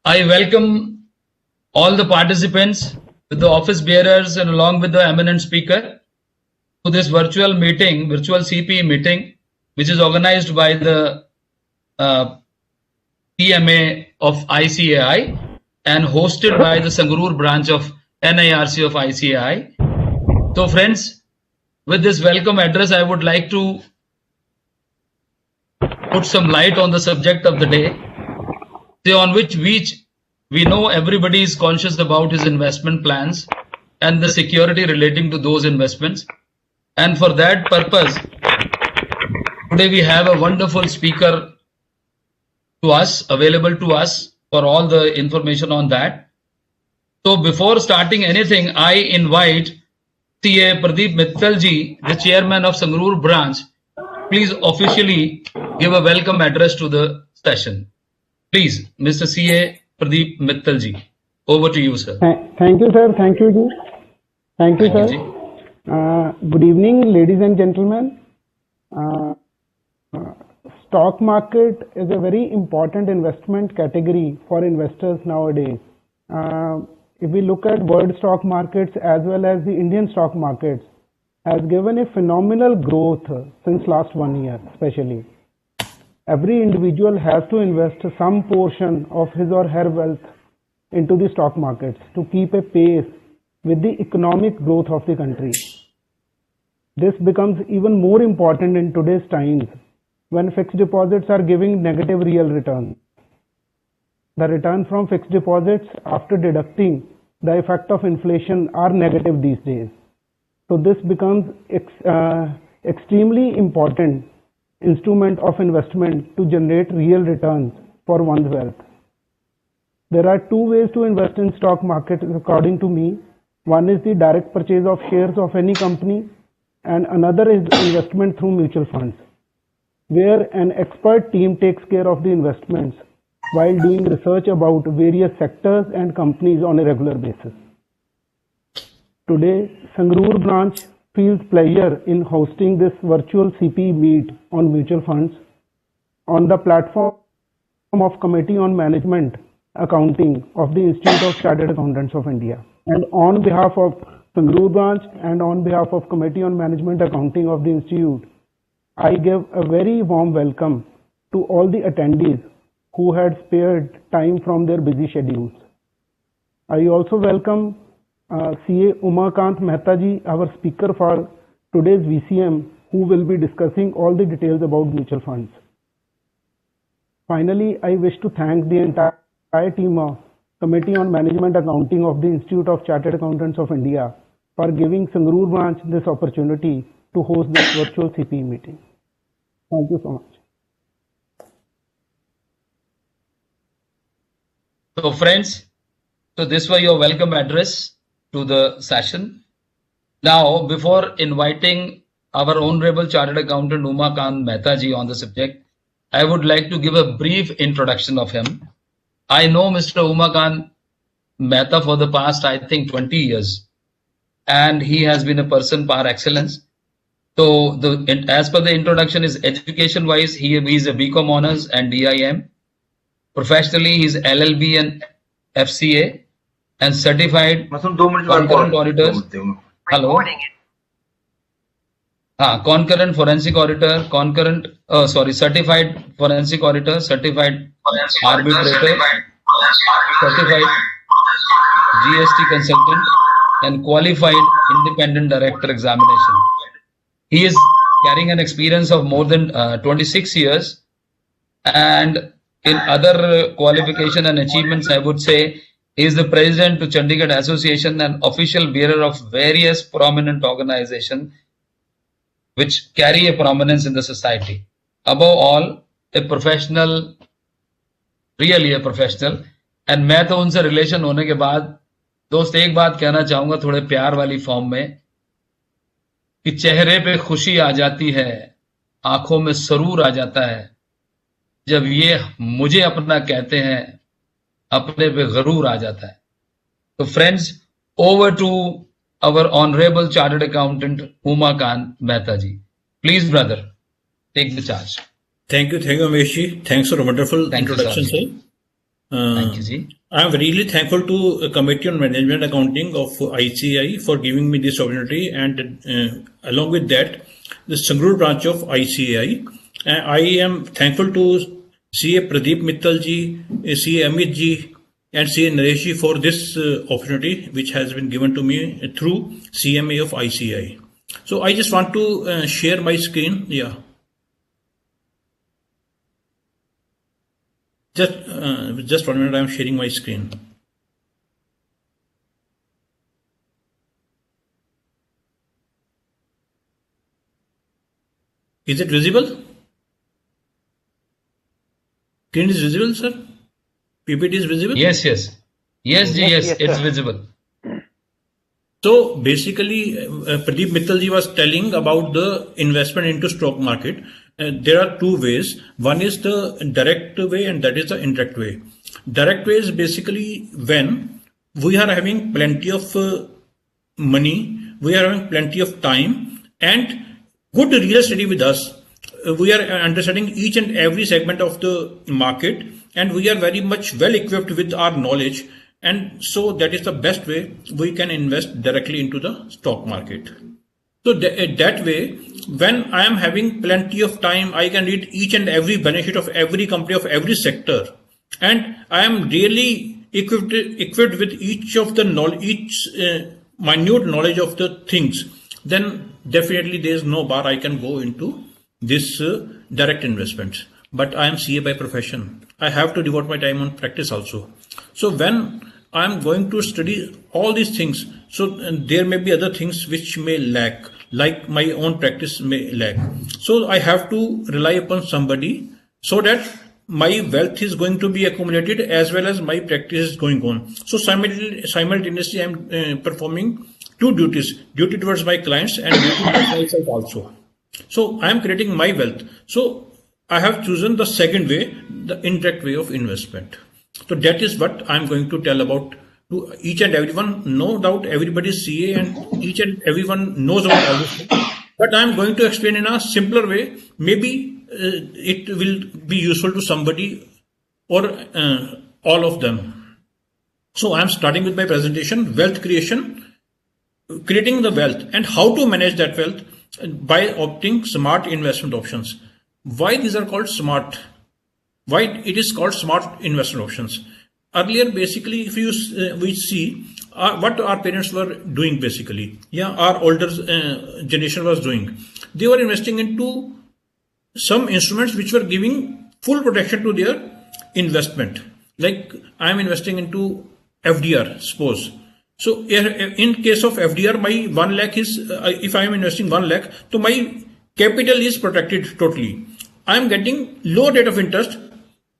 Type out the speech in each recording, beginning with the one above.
I welcome all the participants with the office bearers and along with the eminent speaker to this virtual CPE meeting, which is organized by the PMA of ICAI and hosted by the Sangrur branch of NIRC of ICAI. So friends, with this welcome address, I would like to put some light on the subject of the day, on which we know everybody is conscious about his investment plans and the security relating to those investments. And for that purpose, today we have a wonderful speaker available to us for all the information on that. So before starting anything, I invite CA Pradeep Mittal ji, the chairman of Sangrur branch, please officially give a welcome address to the session. Please, Mr. CA Pradeep Mittal ji, over to you, sir. Thank you, sir. Thank you, ji. Thank you, sir. Good evening, ladies and gentlemen. Stock market is a very important investment category for investors nowadays. If we look at world stock markets as well as the Indian stock markets, has given a phenomenal growth since last 1 year, especially. Every individual has to invest some portion of his or her wealth into the stock markets to keep a pace with the economic growth of the country. This becomes even more important in today's times when fixed deposits are giving negative real return. The return from fixed deposits after deducting the effect of inflation are negative these days. So this becomes extremely important instrument of investment to generate real returns for one's wealth. There are two ways to invest in stock market according to me. One is the direct purchase of shares of any company, and another is investment through mutual funds, where an expert team takes care of the investments while doing research about various sectors and companies on a regular basis. Today, Sangrur branch feels pleasure in hosting this virtual CPE meet on mutual funds on the platform of Committee on Management Accounting of the Institute of Chartered Accountants of India. And on behalf of Sangrur branch and on behalf of Committee on Management Accounting of the Institute, I give a very warm welcome to all the attendees who had spared time from their busy schedules. I also welcome CA Umakant Mehta ji, our speaker for today's VCM, who will be discussing all the details about mutual funds. Finally, I wish to thank the entire team of Committee on Management Accounting of the Institute of Chartered Accountants of India for giving Sangrur branch this opportunity to host this virtual CPE meeting. Thank you so much. So friends, this was your welcome address to the session. Now, before inviting our Honorable Chartered Accountant Umakant Mehta ji on the subject, I would like to give a brief introduction of him. I know Mr. Umakant Mehta for the past, I think, 20 years, and he has been a person par excellence. So, as per the introduction, is education-wise, he is a BCom Honors and DIM. Professionally, he is LLB and FCA and certified concurrent auditors. Hello. Concurrent forensic auditor, certified forensic auditor, certified arbitrator, certified GST consultant, and qualified independent director examination. He is carrying an experience of more than 26 years, and in other qualification and achievements, I would say he is the president to Chandigarh Association and official bearer of various prominent organizations which carry a prominence in the society. Above all, a professional, really a professional. And मैं तो उनसे relation होने के बाद दोस्त एक बात कहना चाहूंगा थोड़े प्यार वाली फॉर्म में कि चेहरे पे खुशी आ जाती है, आंखों में सरूर आ जाता है जब ये मुझे अपना कहते हैं, अपने पे गरूर आ जाता है. तो friends, over to our Honorable Chartered Accountant Umakant Mehta ji. Please, brother, take the charge. Thank you, Umesh ji. Thanks for a wonderful introduction, sir. Thank you, ji. I'm really thankful to Committee on Management Accounting of ICAI for giving me this opportunity, and along with that, the Sangrur branch of ICAI. I am thankful to CA Pradeep Mittal ji, CA Amit ji, and CA Naresh ji for this opportunity which has been given to me through CMA of ICAI. So I just want to share my screen. Yeah. Just 1 minute, I am sharing my screen. Is it visible? Screen is visible, sir? PPT is visible? Yes, yes. Yes, ji, yes, it's sir. visible. So basically, Pradeep Mittal ji was telling about the investment into stock market. There are two ways. One is the direct way, and that is the indirect way. Direct way is basically when we are having plenty of money, we are having plenty of time, and good real estate with us. We are understanding each and every segment of the market, and we are very much well equipped with our knowledge. And so that is the best way we can invest directly into the stock market. So that way, when I am having plenty of time, I can read each and every benefit of every company, of every sector, and I am really equipped with each of the knowledge, each minute knowledge of the things. Then definitely there is no bar I can go into this direct investments. But I am CA by profession. I have to devote my time on practice also. So when I am going to study all these things, so there may be other things which may lack, like my own practice may lack. So I have to rely upon somebody so that my wealth is going to be accumulated as well as my practice is going on. So simultaneously I am performing two duties: duty towards my clients and duty towards myself also. So I am creating my wealth. So I have chosen the second way, the indirect way of investment. So that is what I am going to tell about to each and everyone. No doubt everybody is CA and each and everyone knows about all this thing. But I am going to explain in a simpler way. Maybe it will be useful to somebody or all of them. So I am starting with my presentation: wealth creation, creating the wealth, and how to manage that wealth by opting smart investment options. Why these are called smart? Why it is called smart investment options? Earlier, basically, if you we see what our parents were doing, basically, yeah, our older generation was doing. They were investing into some instruments which were giving full protection to their investment. Like I am investing into FDR, suppose. So in case of FDR, my 1 lakh is, if I am investing 1 lakh, so my capital is protected totally. I am getting low rate of interest.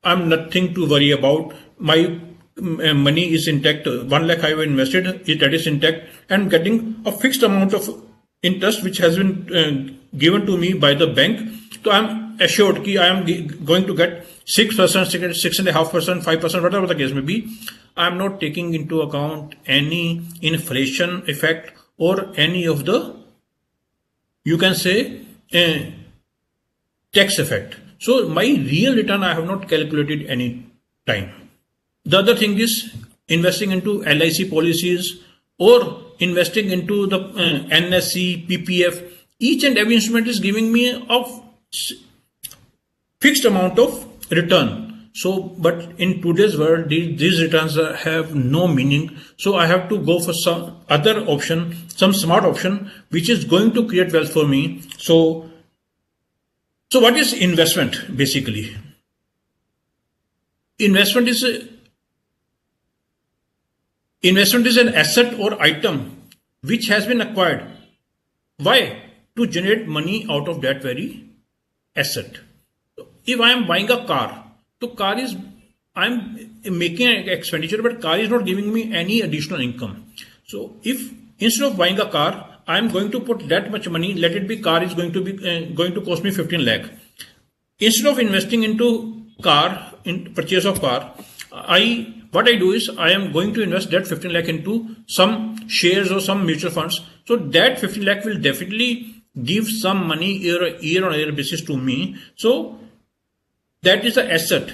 I am nothing to worry about. My money is intact. 1 lakh I have invested, that is intact. I am getting a fixed amount of interest which has been given to me by the bank. So I am assured that I am going to get 6%, 6.5%, 5%, whatever the case may be. I am not taking into account any inflation effect or any of the, you can say, tax effect. So my real return I have not calculated any time. The other thing is investing into LIC policies or investing into the NSE, PPF. Each and every instrument is giving me a fixed amount of return. So, but in today's world, these returns have no meaning. So I have to go for some other option, some smart option, which is going to create wealth for me. So what is investment basically? Investment is an asset or item which has been acquired. Why? To generate money out of that very asset. If I am buying a car, so car is, I am making an expenditure, but car is not giving me any additional income. So if instead of buying a car, I am going to put that much money, let it be car is going to cost me 15 lakh. Instead of investing into car, in purchase of car, what I do is I am going to invest that 15 lakh into some shares or some mutual funds. So that 15 lakh will definitely give some money year on year basis to me. So that is the asset.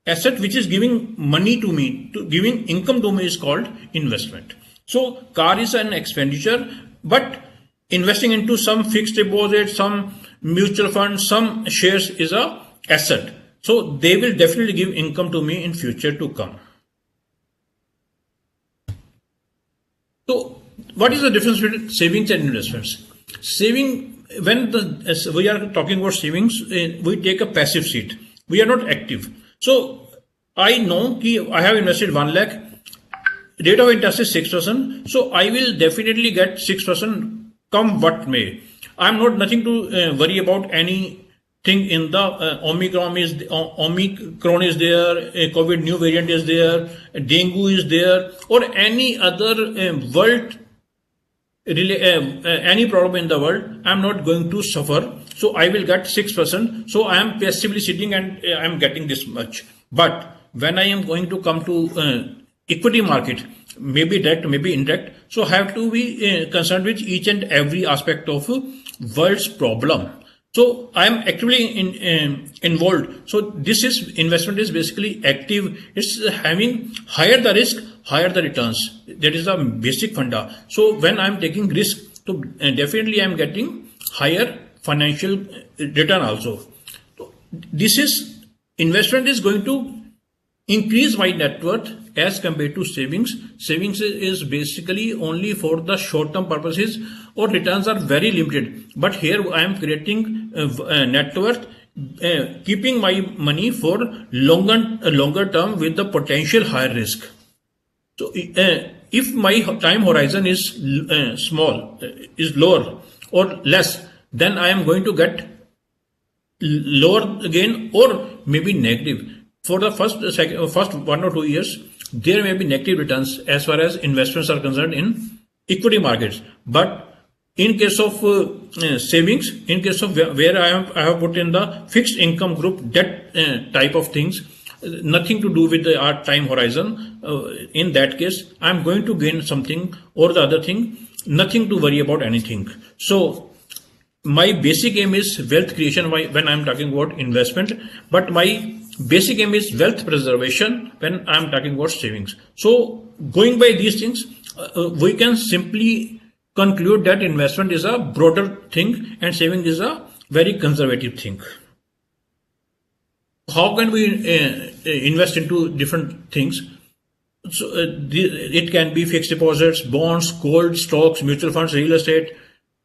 asset which is giving money to me, giving income to me is called investment. So car is an expenditure, but investing into some fixed deposit, some mutual fund, some shares is a asset. So they will definitely give income to me in future to come. So what is the difference between savings and investments? Saving, when we are talking about savings, we take a passive seat. We are not active. So I know that I have invested 1 lakh, rate of interest is 6%. So I will definitely get 6% come what may. I'm not nothing to worry about anything in the Omicron is there, COVID new variant is there, dengue is there, or any other world any problem in the world. I'm not going to suffer. So I will get 6%. So I am passively sitting and I am getting this much. But when I am going to come to equity market, maybe direct, maybe indirect, so I have to be concerned with each and every aspect of world's problem. So I am actively involved. So this is investment is basically active. It's having higher the risk, higher the returns. That is the basic funda. So when I am taking risk, so definitely I am getting higher financial return also. So this is investment is going to increase my net worth as compared to savings. Savings is basically only for the short-term purposes, or returns are very limited. But here I am creating net worth, keeping my money for longer term with the potential higher risk. So if my time horizon is small, is lower or less, then I am going to get lower gain or maybe negative. For the first 1 or 2 years, there may be negative returns as far as investments are concerned in equity markets. But in case of savings, in case of where I have put in the fixed income group, that type of things, nothing to do with our time horizon. In that case, I am going to gain something or the other thing, nothing to worry about anything. So my basic aim is wealth creation when I am talking about investment, but my basic aim is wealth preservation when I am talking about savings. So going by these things, we can simply conclude that investment is a broader thing and saving is a very conservative thing. How can we invest into different things? So it can be fixed deposits, bonds, gold, stocks, mutual funds, real estate,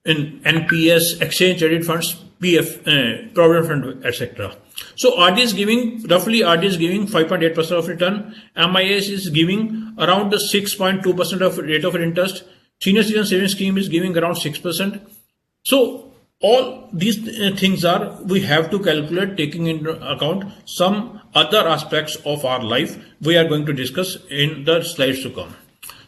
in NPS, exchange traded funds, PF, provident fund, etc. So RD is giving roughly 5.8% of return. MIS is giving around the 6.2% of rate of interest. Senior citizen savings scheme is giving around 6%. So all these things are, we have to calculate taking into account some other aspects of our life we are going to discuss in the slides to come.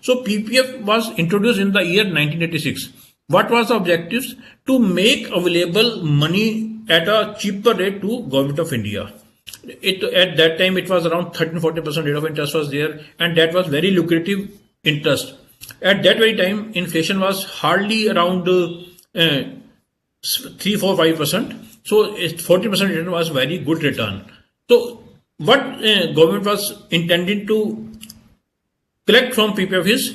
So PPF was introduced in the year 1986. What was the objectives? To make available money at a cheaper rate to Government of India. At that time it was around 13-14% rate of interest was there, and that was very lucrative interest. At that very time, inflation was hardly around 3-4-5%. So 40% return was very good return. So what government was intending to collect from PPF is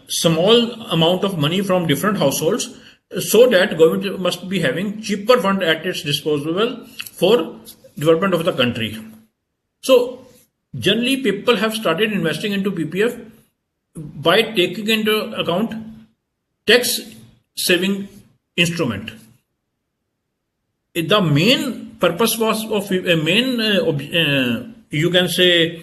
small amount of money from different households, so that government must be having cheaper fund at its disposal for development of the country. So generally people have started investing into PPF by taking into account tax saving instrument. The main purpose was of you can say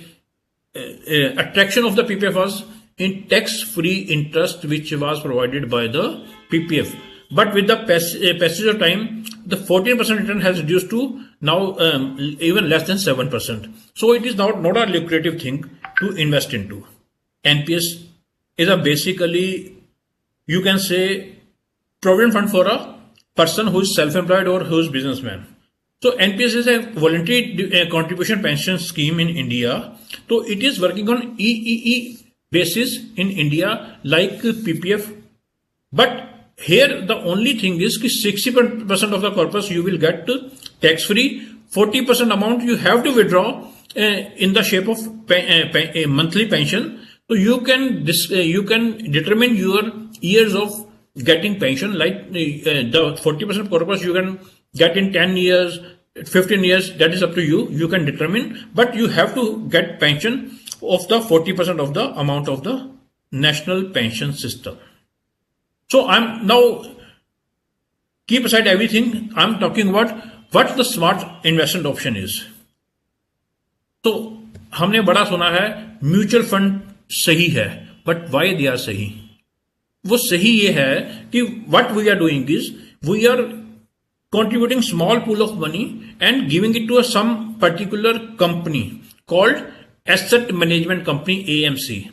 attraction of the PPF was in tax-free interest which was provided by the PPF. But with the passage of time, the 14% return has reduced to now even less than 7%. So it is not a lucrative thing to invest into. NPS is a basically, you can say, provident fund for a person who is self-employed or who is businessman. So NPS is a voluntary contribution pension scheme in India. So it is working on EEE basis in India like PPF. But here the only thing is 60% of the corpus you will get tax free, 40% amount you have to withdraw in the shape of a monthly pension. So you can determine your years of getting pension, like the 40% corpus you can get in 10 years, 15 years, that is up to you. You can determine, but you have to get pension of the 40% of the amount of the national pension system. So I'm now, keep aside everything, I'm talking about what the smart investment option is. तो हमने बड़ा सुना है mutual fund सही है, but why they are सही? वो सही ये है कि what we are doing is we are contributing small pool of money and giving it to some particular company called asset management company, AMC.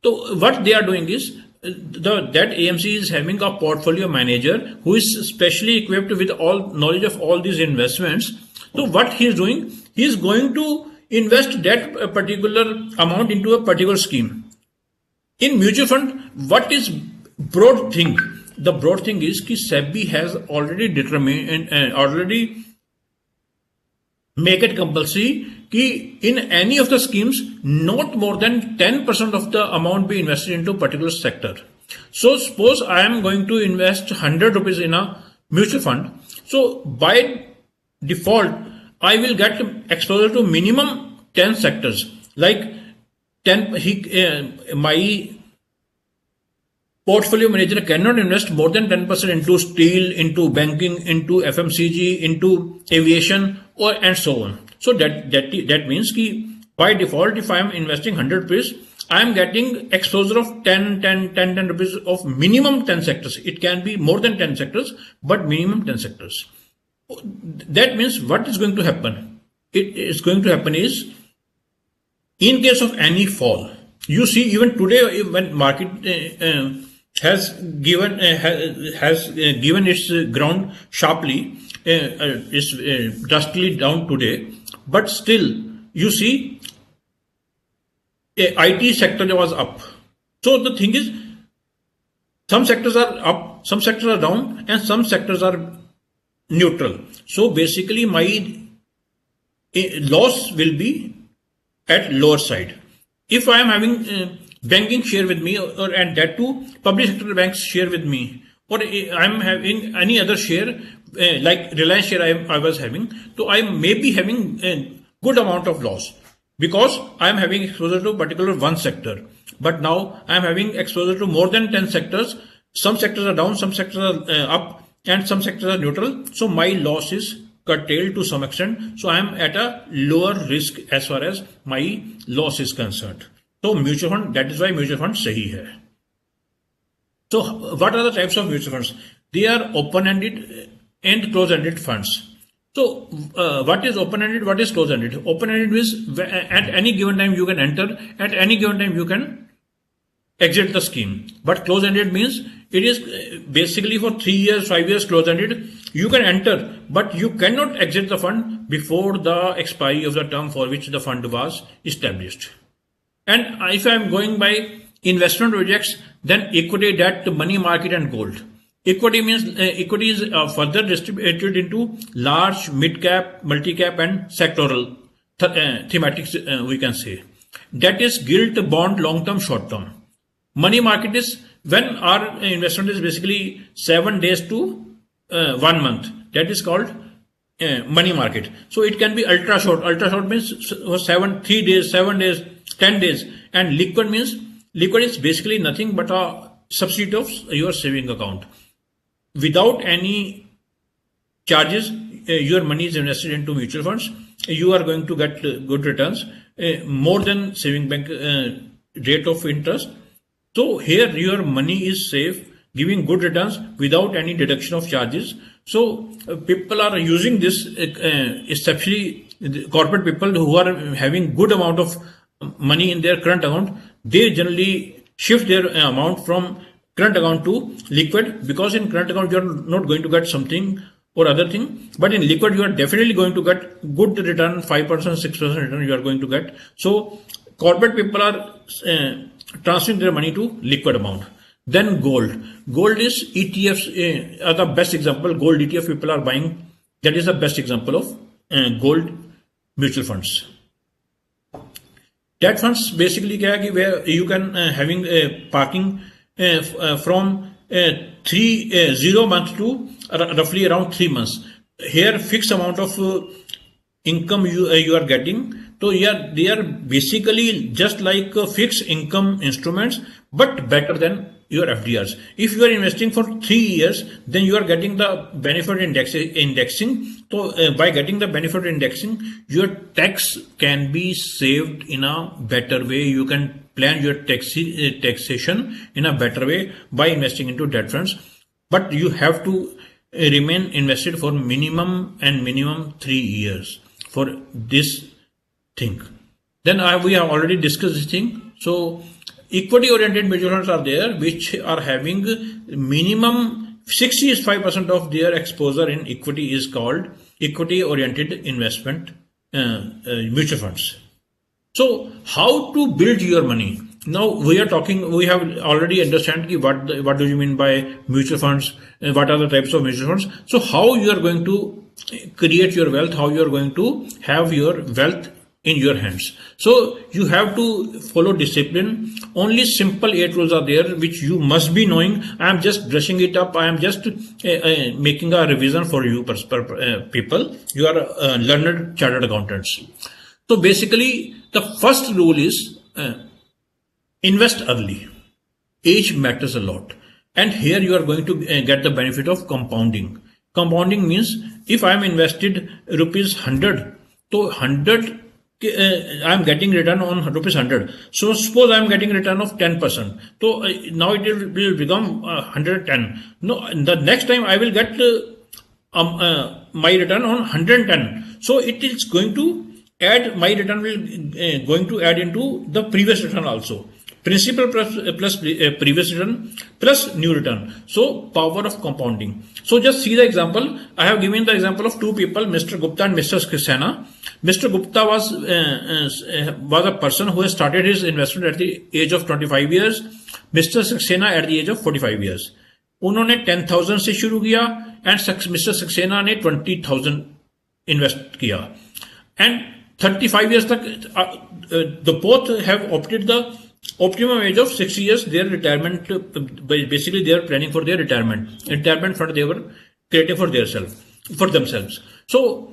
So what they are doing is that AMC is having a portfolio manager who is specially equipped with all knowledge of all these investments. So what he is doing, he is going to invest that particular amount into a particular scheme. In mutual fund, what is broad thing? The broad thing is कि SEBI has already determined and already make it compulsory कि in any of the schemes not more than 10% of the amount be invested into a particular sector. So suppose I am going to invest 100 rupees in a mutual fund. So by default I will get exposure to minimum 10 sectors, like 10 my portfolio manager cannot invest more than 10% into steel, into banking, into FMCG, into aviation, or and so on. So that means कि by default, if I am investing 100 rupees, I am getting exposure of 10 rupees of minimum 10 sectors. It can be more than 10 sectors, but minimum 10 sectors. That means what is going to happen? It is going to happen is, in case of any fall, you see even today when market has given its ground sharply, is drastically down today, but still you see IT sector was up. So the thing is, some sectors are up, some sectors are down, and some sectors are neutral. So basically my loss will be at lower side. If I am having banking share with me, or and that too public sector banks share with me, or I am having any other share like Reliance share I was having, so I may be having a good amount of loss because I am having exposure to particular one sector. But now I am having exposure to more than 10 sectors. Some sectors are down, some sectors are up, and some sectors are neutral. So my loss is curtailed to some extent. So I am at a lower risk as far as my loss is concerned. So mutual fund, that is why mutual fund sahi hai. So what are the types of mutual funds? They are open-ended and closed-ended funds. So what is open-ended? What is closed-ended? Open-ended means at any given time you can enter, at any given time you can exit the scheme. But closed-ended means it is basically for 3 years, 5 years closed-ended. You can enter, but you cannot exit the fund before the expiry of the term for which the fund was established. And if I am going by investment projects, then equity, debt, money market, and gold. Equity means equity is further distributed into large, mid-cap, multi-cap, and sectoral thematics, we can say. Debt is gilt, bond, long-term, short-term. Money market is when our investment is basically 7 days to 1 month. That is called money market. So it can be ultra short. Ultra short means 3 days, 7 days, 10 days. And liquid means, liquid is basically nothing but a substitute of your saving account. Without any charges, your money is invested into mutual funds. You are going to get good returns, more than saving bank rate of interest. So here your money is safe, giving good returns without any deduction of charges. So people are using this, especially corporate people who are having good amount of money in their current account. They generally shift their amount from current account to liquid, because in current account you are not going to get something or other thing, but in liquid you are definitely going to get good return, 5%, 6% return you are going to get. So corporate people are transferring their money to liquid amount. Then gold. Gold is ETFs are the best example. Gold ETF people are buying. That is the best example of gold mutual funds. Debt funds basically क्या है कि where you can having parking from 0 months to roughly around 3 months. Here fixed amount of income you are getting. So they are basically just like fixed income instruments, but better than your FDRs. If you are investing for 3 years, then you are getting the benefit indexing. So by getting the benefit indexing, your tax can be saved in a better way. You can plan your taxation in a better way by investing into debt funds. But you have to remain invested for minimum 3 years for this thing. Then we have already discussed this thing. So equity oriented mutual funds are there which are having minimum 65% of their exposure in equity is called equity oriented investment mutual funds. So how to build your money? Now we have already understand what do you mean by mutual funds, what are the types of mutual funds. So how you are going to create your wealth, how you are going to have your wealth in your hands. So you have to follow discipline. Only simple 8 rules are there which you must be knowing. I am just brushing it up. I am just making a revision for you people. You are learned chartered accountants. So basically the first rule is invest early. Age matters a lot. And here you are going to get the benefit of compounding. Compounding means if I am invested rupees 100, so 100 I am getting return on rupees 100. So suppose I am getting return of 10%. So now it will become 110. No, the next time I will get my return on 110. So it is going to add, my return will going to add into the previous return also. Principal plus previous return plus new return. So power of compounding. So just see the example. I have given the example of two people, Mr. Gupta and Mr. Saxena. Mr. Gupta was a person who has started his investment at the age of 25 years. Mr. Saxena at the age of 45 years. उन्होंने 10,000 से शुरू किया and Mr. Saxena ने 20,000 invest किया. And 35 years तक the both have opted the optimum age of 60 years, their retirement, basically they are planning for their retirement fund they were creating for themselves. So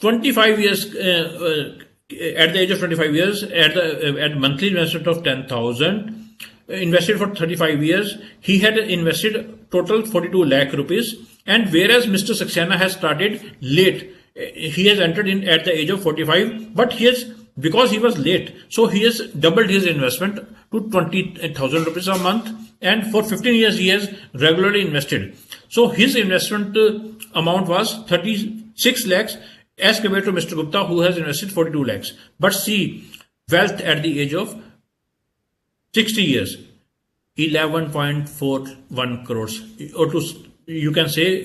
25 years, at the age of 25 years, at monthly investment of 10,000, invested for 35 years, he had invested total 42 lakh rupees. And whereas Mr. Saxena has started late, he has entered in at the age of 45, but because he was late, so he has doubled his investment to 20,000 rupees a month, and for 15 years he has regularly invested. So his investment amount was 36 lakhs as compared to Mr. Gupta who has invested 42 lakhs. But see, wealth at the age of 60 years, 11.41 crores, or you can say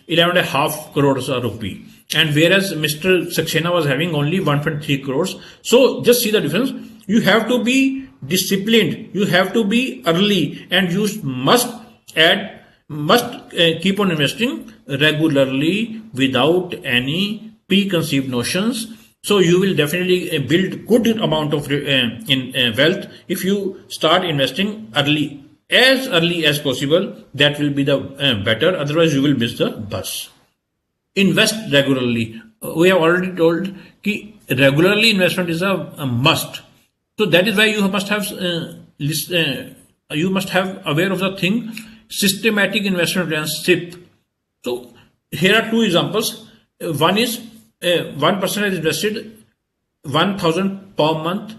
11.5 crores rupee. And whereas Mr. Saxena was having only 1.3 crores. So just see the difference. You have to be disciplined. You have to be early, and you must keep on investing regularly without any preconceived notions. So you will definitely build good amount of wealth if you start investing early as possible. That will be the better. Otherwise, you will miss the bus. Invest regularly. We have already told that regularly investment is a must. So that is why you must have aware of the thing, systematic investment plan, SIP. So here are two examples. One is one person has invested 1,000 per month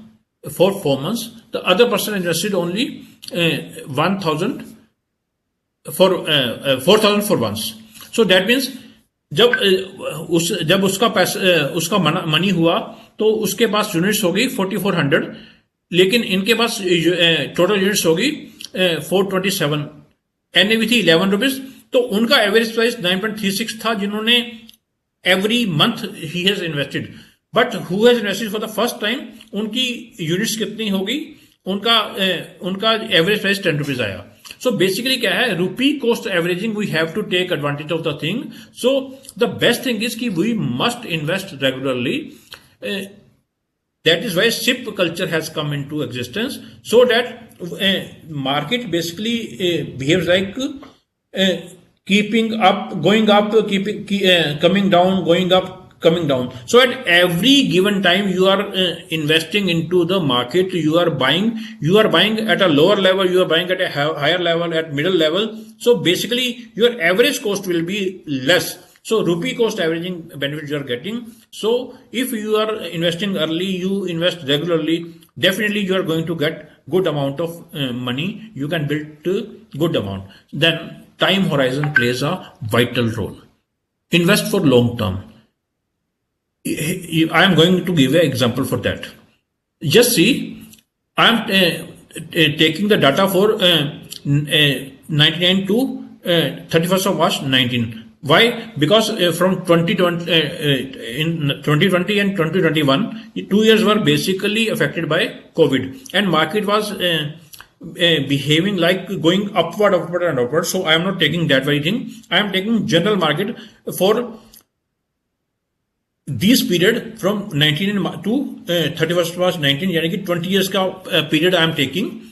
for 4 months. The other person invested only 1,000 for 4,000 for once. So that means जब उसका money हुआ तो उसके पास units होगी 4400, लेकिन इनके पास total units होगी 427, NAV थी 11 रुपीज. तो उनका एवरेज प्राइस 9.36 था जिन्होंने every month he has invested. But who has invested for the first time, उनकी यूनिट्स कितनी होगी, उनका एवरेज प्राइस 10 रुपीज आया. So basically क्या है, rupee cost averaging, we have to take advantage of the thing. So the best thing is कि we must invest regularly. That is why SIP culture has come into existence, so that market basically behaves like keeping up, going up, coming down, going up, coming down. So at every given time, you are investing into the market. You are buying at a lower level. You are buying at a higher level, at middle level. So basically, your average cost will be less. So rupee cost averaging benefit you are getting. So if you are investing early, you invest regularly, definitely you are going to get good amount of money. You can build good amount. Then time horizon plays a vital role. Invest for long term. I am going to give an example for that. Just see, I am taking the data for 99 to 31st of March 19. Why? Because from 2020 in 2020 and 2021, 2 years were basically affected by COVID, and market was behaving like going upward and upward. So I am not taking that very thing. I am taking general market for this period from 19 to 31st March 19, यानी कि 20 years का period I am taking.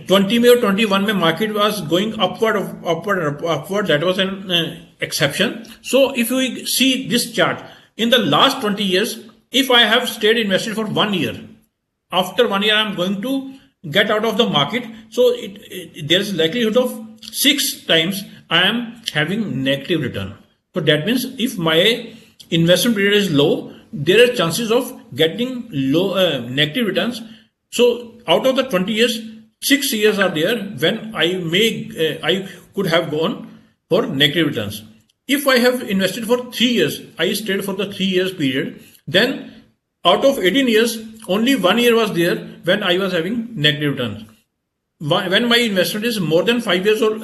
20 में और 21 में market was going upward. That was an exception. So if we see this chart, in the last 20 years, if I have stayed invested for 1 year, after 1 year I am going to get out of the market. So there is likelihood of 6 times I am having negative return. So that means if my investment period is low, there are chances of getting low negative returns. So out of the 20 years, 6 years are there when I could have gone for negative returns. If I have invested for 3 years, I stayed for the 3 years period, then out of 18 years, only 1 year was there when I was having negative returns. When my investment is more than 5 years or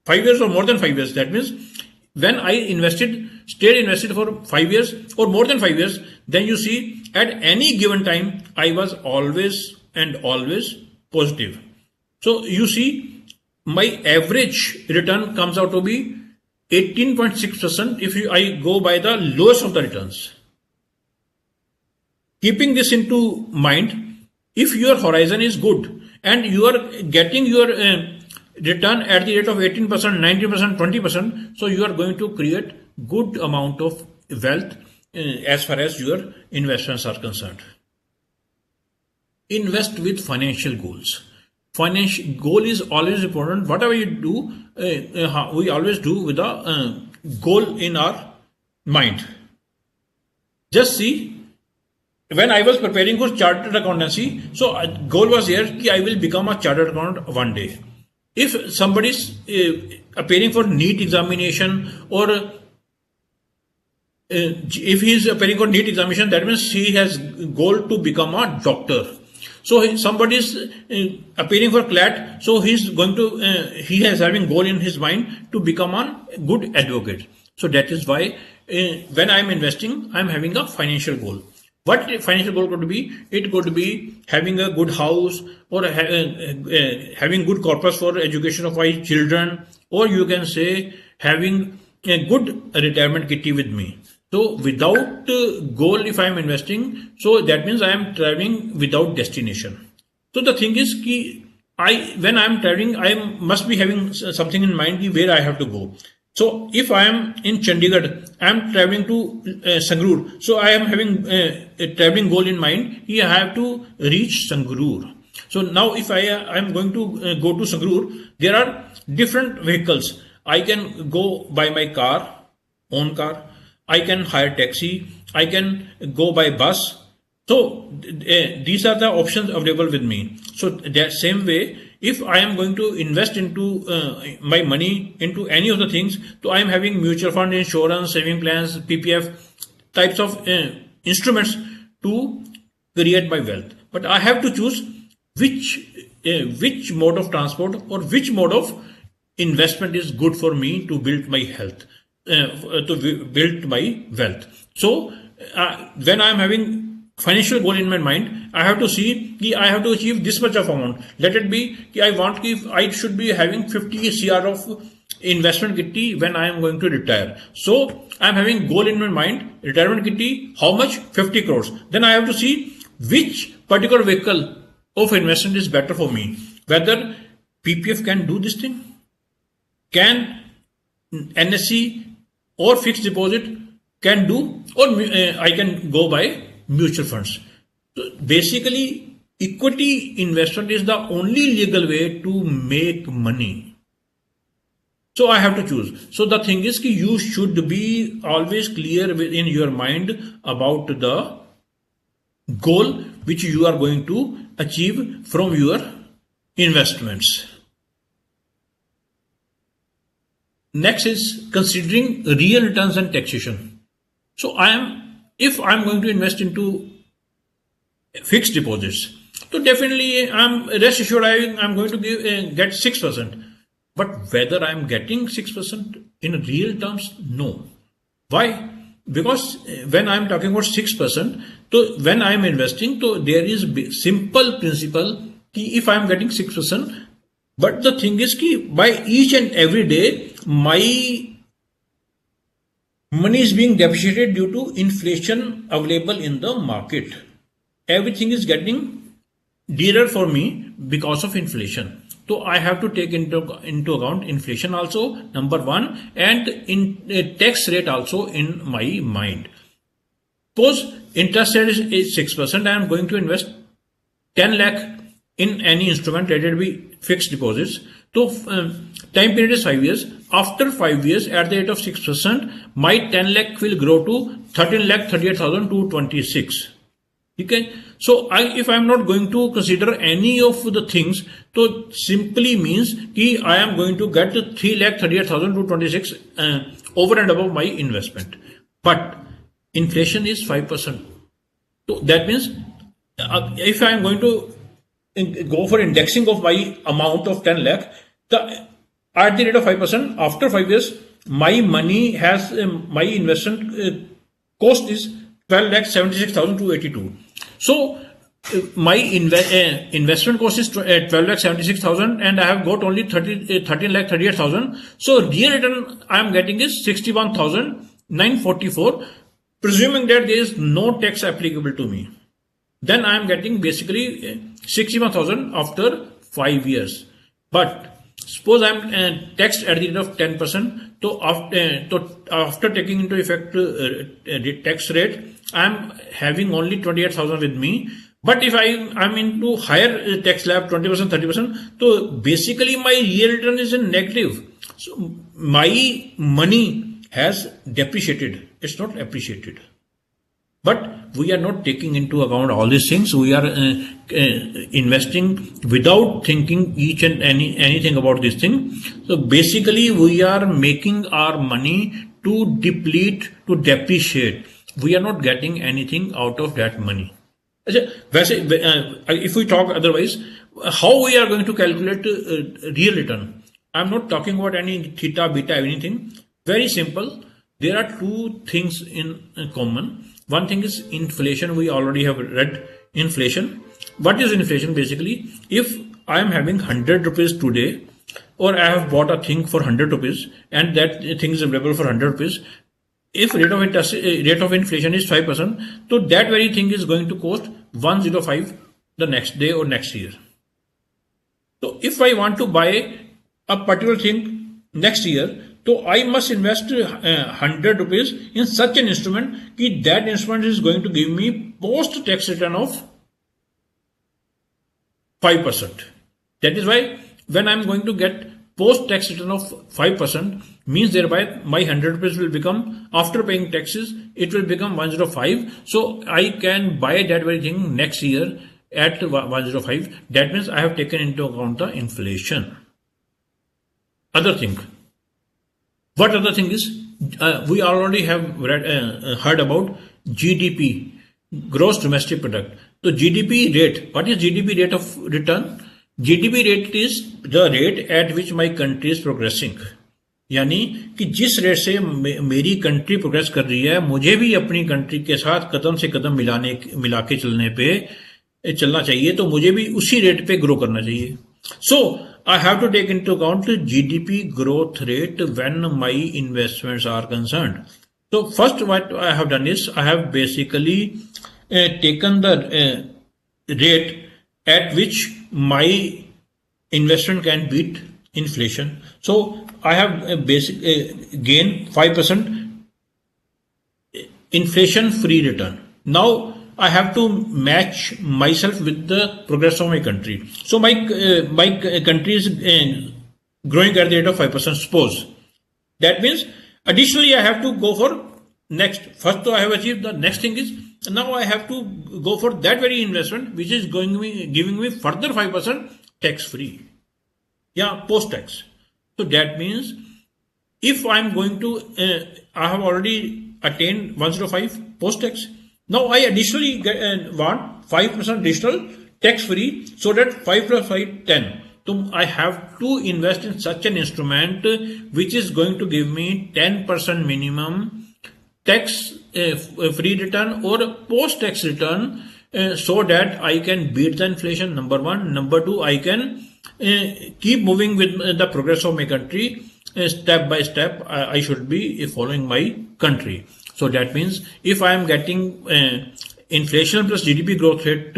5 years or more than 5 years, that means when I stayed invested for 5 years or more than 5 years, then you see at any given time, I was always positive. So you see my average return comes out to be 18.6% if I go by the lowest of the returns. Keeping this into mind, if your horizon is good and you are getting your return at the rate of 18%, 19%, 20%, so you are going to create good amount of wealth as far as your investments are concerned. Invest with financial goals. Financial goal is always important. Whatever you do, we always do with a goal in our mind. Just see, when I was preparing for chartered accountancy, so goal was here that I will become a chartered accountant one day. If somebody is appearing for NEET examination, or if he is appearing for NEET examination, that means he has goal to become a doctor. So somebody is appearing for CLAT, so he has having goal in his mind to become a good advocate. So that is why when I am investing, I am having a financial goal. What financial goal could be? It could be having a good house, or having good corpus for education of my children, or you can say having a good retirement kitty with me. So without goal, if I am investing, so that means I am traveling without destination. So the thing is, when I am traveling, I must be having something in mind where I have to go. So if I am in Chandigarh, I am traveling to Sangrur. So I am having a traveling goal in mind. I have to reach Sangrur. So now if I am going to go to Sangrur, there are different vehicles. I can go by my car, own car. I can hire taxi. I can go by bus. So these are the options available with me. So that same way, if I am going to invest into my money into any of the things, so I am having mutual fund, insurance, saving plans, PPF types of instruments to create my wealth. But I have to choose which mode of transport or which mode of investment is good for me to build my health, to build my wealth. So when I am having financial goal in my mind, I have to see that I have to achieve this much of amount. Let it be I should be having 50 CR of investment kitty when I am going to retire. So I am having goal in my mind, retirement kitty, how much? 50 crores. Then I have to see which particular vehicle of investment is better for me. Whether PPF can do this thing, can NSE or fixed deposit can do, or I can go by mutual funds. So basically, equity investment is the only legal way to make money. So I have to choose. So the thing is that you should be always clear within your mind about the goal which you are going to achieve from your investments. Next is considering real returns and taxation. So if I am going to invest into fixed deposits, so definitely I'm rest assured I'm going to get 6%. But whether I'm getting 6% in real terms, no. Why? Because when I'm talking about 6%, so when I'm investing, so there is simple principle कि if I'm getting 6%, but the thing is कि by each and every day, my money is being depreciated due to inflation available in the market. Everything is getting dearer for me because of inflation. So I have to take into account inflation also, number one, and in tax rate also in my mind. Suppose interest rate is 6%, I am going to invest 10 lakh in any instrument, let it be fixed deposits. So time period is 5 years. After 5 years, at the rate of 6%, my 10 lakh will grow to 13 lakh 38,226. Okay. So if I am not going to consider any of the things, so simply means that I am going to get 3,38,226 over and above my investment. But inflation is 5%. So that means if I am going to go for indexing of my amount of 10 lakh, at the rate of 5%, after 5 years, my money has, my investment cost is 12,76,282. So my investment cost is 12,76,000 and I have got only 13,38,000. So real return I am getting is 61,944, presuming that there is no tax applicable to me. Then I am getting basically 61,000 after 5 years. But suppose I am taxed at the rate of 10%. So after taking into effect the tax rate, I am having only 28,000 with me. But if I am into higher tax slab, 20%, 30%, so basically my real return is in negative. So my money has depreciated. It's not appreciated. But we are not taking into account all these things. We are investing without thinking each and anything about this thing. So basically we are making our money to deplete, to depreciate. We are not getting anything out of that money. If we talk otherwise, how we are going to calculate real return? I'm not talking about any theta, beta, anything. Very simple. There are two things in common. One thing is inflation. We already have read inflation. What is inflation? Basically, if I am having 100 rupees today, or I have bought a thing for 100 rupees and that thing is available for 100 rupees, if rate of inflation is 5%, so that very thing is going to cost 105 the next day or next year. So if I want to buy a particular thing next year, so I must invest 100 rupees in such an instrument that that instrument is going to give me post-tax return of 5%. That is why when I am going to get post-tax return of 5%, means thereby my 100 rupees will become, after paying taxes, it will become 105. So I can buy that very thing next year at 105. That means I have taken into account the inflation. Other thing. What other thing is? We already have heard about GDP, gross domestic product. So GDP rate. What is GDP rate of return? GDP rate is the rate at which my country is progressing. यानी कि जिस rate से मेरी country progress कर रही है, मुझे भी अपनी कंट्री के साथ कदम से कदम मिला के चलना चाहिए, तो मुझे भी उसी रेट पे ग्रो करना चाहिए. So I have to take into account the GDP growth rate when my investments are concerned. So first what I have done is I have basically taken the rate at which my investment can beat inflation. So I have gained 5% inflation free return. Now I have to match myself with the progress of my country. So my country is growing at the rate of 5%. Suppose that means additionally I have to go for next. First, I have achieved the next thing is now I have to go for that very investment which is giving me further 5% tax free. Yeah, post tax. So that means if I am going to, I have already attained 105 post tax. Now I additionally want 5% additional tax free, so that 5 plus 5 10. So I have to invest in such an instrument which is going to give me 10% minimum tax free return or post tax return, so that I can beat the inflation. Number one. Number two, I can keep moving with the progress of my country. Step by step, I should be following my country. So that means if I am getting inflation plus GDP growth rate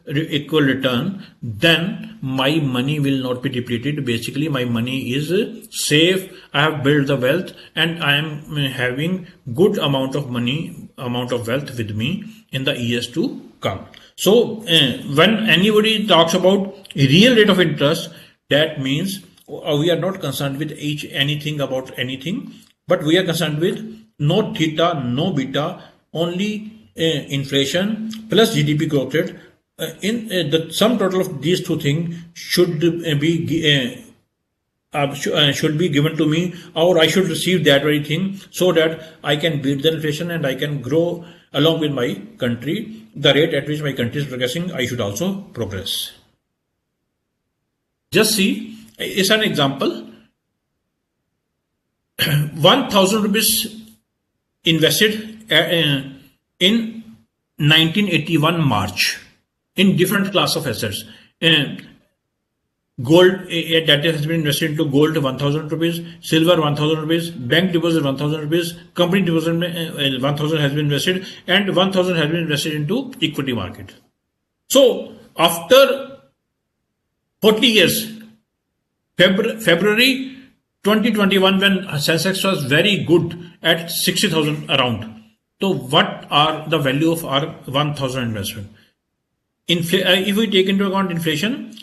equal return, then my money will not be depleted. Basically, my money is safe. I have built the wealth, and I am having good amount of money, amount of wealth with me in the years to come. So when anybody talks about real rate of interest, that means we are not concerned with anything about anything, but we are concerned with no theta, no beta, only inflation plus GDP growth rate. In the sum total of these two things should be given to me, or I should receive that very thing, so that I can beat the inflation and I can grow along with my country. The rate at which my country is progressing, I should also progress. Just see, it's an example. 1,000 rupees invested in 1981 March in different class of assets. Gold, that has been invested into gold 1,000 rupees, silver 1,000 rupees, bank deposit 1,000 rupees, company deposit 1,000 has been invested, and 1,000 has been invested into equity market. So after 40 years, February 2021, when Sensex was very good at 60,000 around. So what are the value of our 1,000 investment? If we take into account inflation,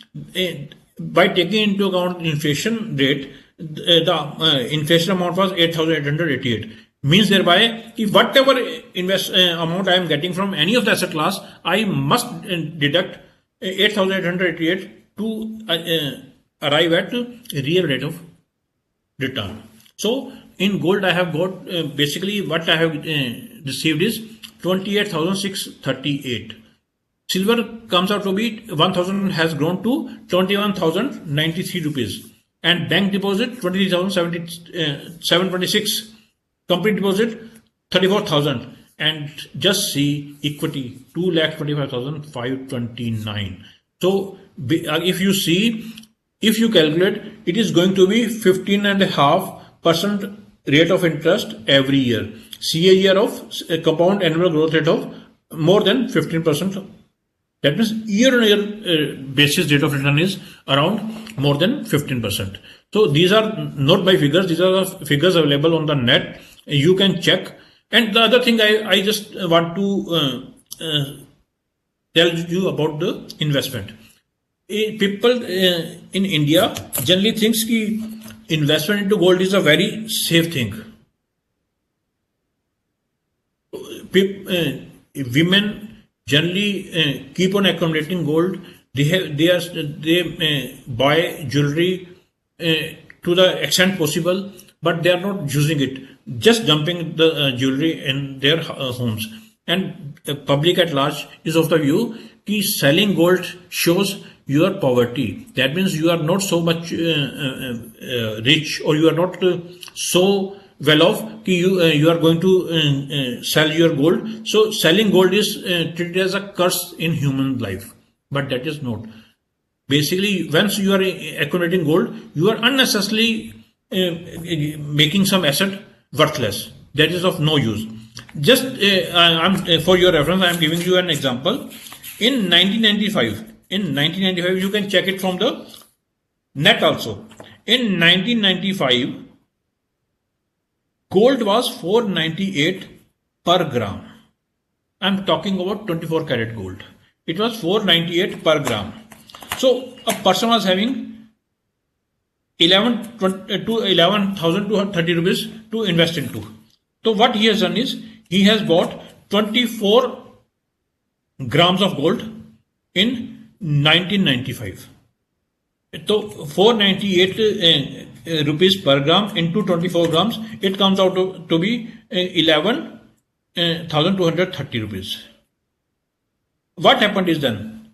by taking into account inflation rate, the inflation amount was 8,888. Means thereby, if whatever amount I am getting from any of the asset class, I must deduct 8,888 to arrive at real rate of return. So in gold, I have got basically what I have received is 28,638. Silver comes out to be 1,000 has grown to 21,093 rupees, and bank deposit 23,726, company deposit 34,000, and just see equity 2,25,529. So if you see, if you calculate, it is going to be 15.5% rate of interest every year. CAGR of compound annual growth rate of more than 15%. That means year-on-year basis rate of return is around more than 15%. So these are not my figures; these are the figures available on the net. You can check. And the other thing I just want to tell you about the investment. People in India generally thinks that investment into gold is a very safe thing. Women generally keep on accumulating gold. They buy jewelry to the extent possible, but they are not using it, just dumping the jewelry in their homes. And the public at large is of the view that selling gold shows your poverty. That means you are not so much rich, or you are not so well off that you are going to sell your gold. So selling gold is treated as a curse in human life, but that is not. Basically, once you are accumulating gold, you are unnecessarily making some asset worthless. That is of no use. Just for your reference, I am giving you an example. In 1995, you can check it from the net also. In 1995, gold was 498 per gram. I'm talking about 24 karat gold. It was 498 per gram. So a person was having 11,230 rupees to invest into. So what he has done is he has bought 24 grams of gold in 1995. So 498 rupees per gram into 24 grams, it comes out to be 11,230 rupees. What happened is then,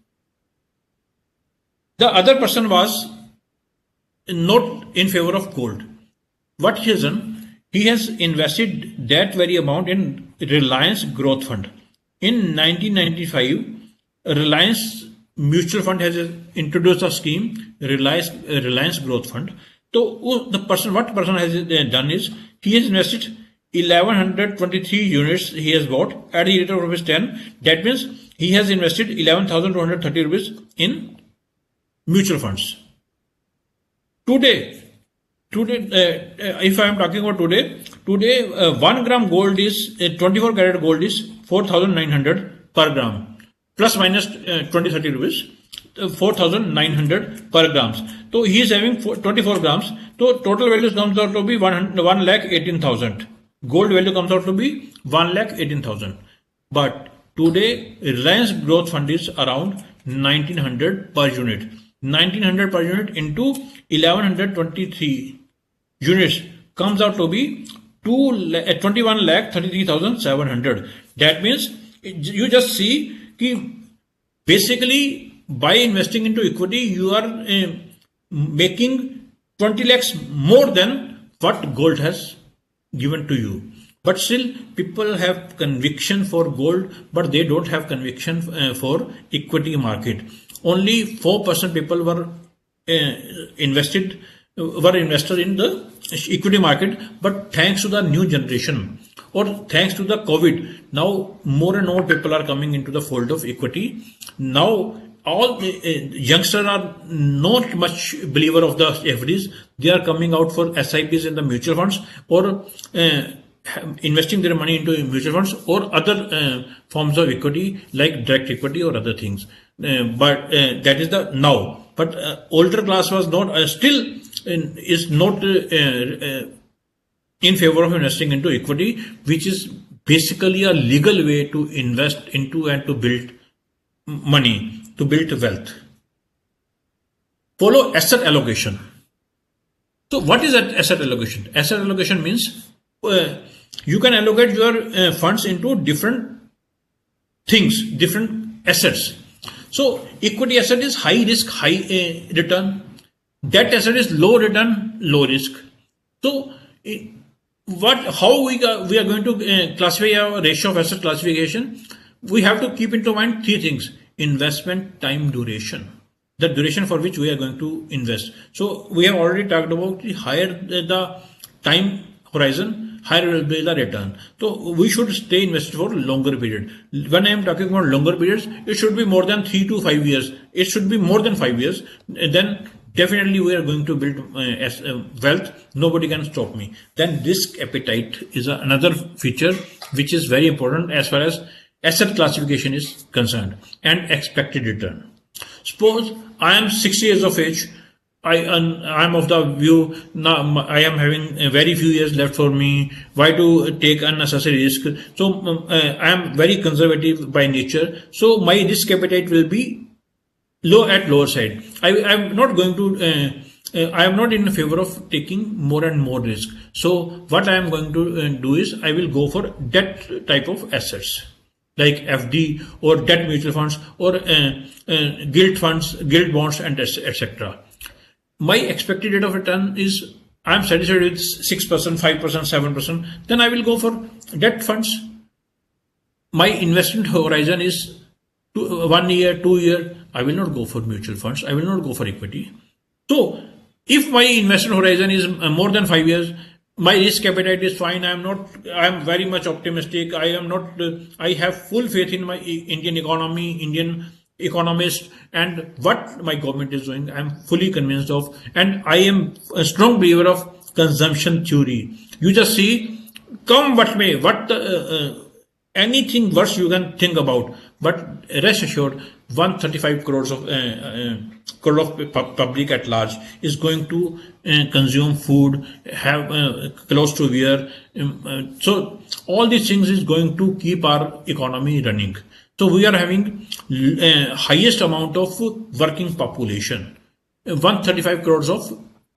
the other person was not in favor of gold. What he has done, he has invested that very amount in Reliance Growth Fund. In 1995, Reliance Mutual Fund has introduced a scheme, Reliance Growth Fund. So what person has done is, he has invested 1123 units he has bought at the rate of rupees 10. That means he has invested 11,230 rupees in mutual funds. Today, if I am talking about today, 1 gram gold is 24 karat gold is 4,900 per gram, plus minus 20-30 rupees, 4,900 per grams. So he is having 24 grams. So total value comes out to be 1,18,000. Gold value comes out to be 1,18,000. But today, Reliance Growth Fund is around 1,900 per unit. 1,900 per unit into 1,123 units comes out to be 21,33,700. That means you just see कि basically by investing into equity you are making 20 lakhs more than what gold has given to you. But still people have conviction for gold, but they don't have conviction for equity market. Only 4% people were investors in the equity market, but thanks to the new generation or thanks to the COVID, now more and more people are coming into the fold of equity. Now all youngsters are not much believer of the FDs. They are coming out for SIPs in the mutual funds or investing their money into mutual funds or other forms of equity like direct equity or other things. But that is the now. But older class was not still is not in favor of investing into equity, which is basically a legal way to invest into and to build money, to build wealth. Follow asset allocation. So what is that asset allocation? Asset allocation means you can allocate your funds into different things, different assets. So equity asset is high risk, high return. Debt asset is low return, low risk. So how we are going to classify our ratio of asset classification? We have to keep into mind three things: investment, time, duration. The duration for which we are going to invest. So we have already talked about the higher the time horizon, higher will be the return. So we should stay invested for longer period. When I am talking about longer periods, it should be more than 3 to 5 years. It should be more than 5 years. Then definitely we are going to build wealth. Nobody can stop me. Then risk appetite is another feature which is very important as far as asset classification is concerned, and expected return. Suppose I am 60 years of age. I am of the view now I am having very few years left for me. Why to take unnecessary risk? So I am very conservative by nature. So my risk appetite will be low at lower side. I am not going to. I am not in favor of taking more and more risk. So what I am going to do is I will go for debt type of assets like FD or debt mutual funds or gilt funds, gilt bonds, and etc. My expected rate of return is I am satisfied with 6%, 5%, 7%. Then I will go for debt funds. My investment horizon is 1 year, 2 year. I will not go for mutual funds. I will not go for equity. So if my investment horizon is more than 5 years, my risk appetite is fine. I am very much optimistic. I have full faith in my Indian economy, Indian economist, and what my government is doing. I am fully convinced of, and I am a strong believer of consumption theory. You just see, come what may, anything worse you can think about, but rest assured, 135 crores of public at large is going to consume food, have clothes to wear. So all these things is going to keep our economy running. So we are having highest amount of working population, 135 crores of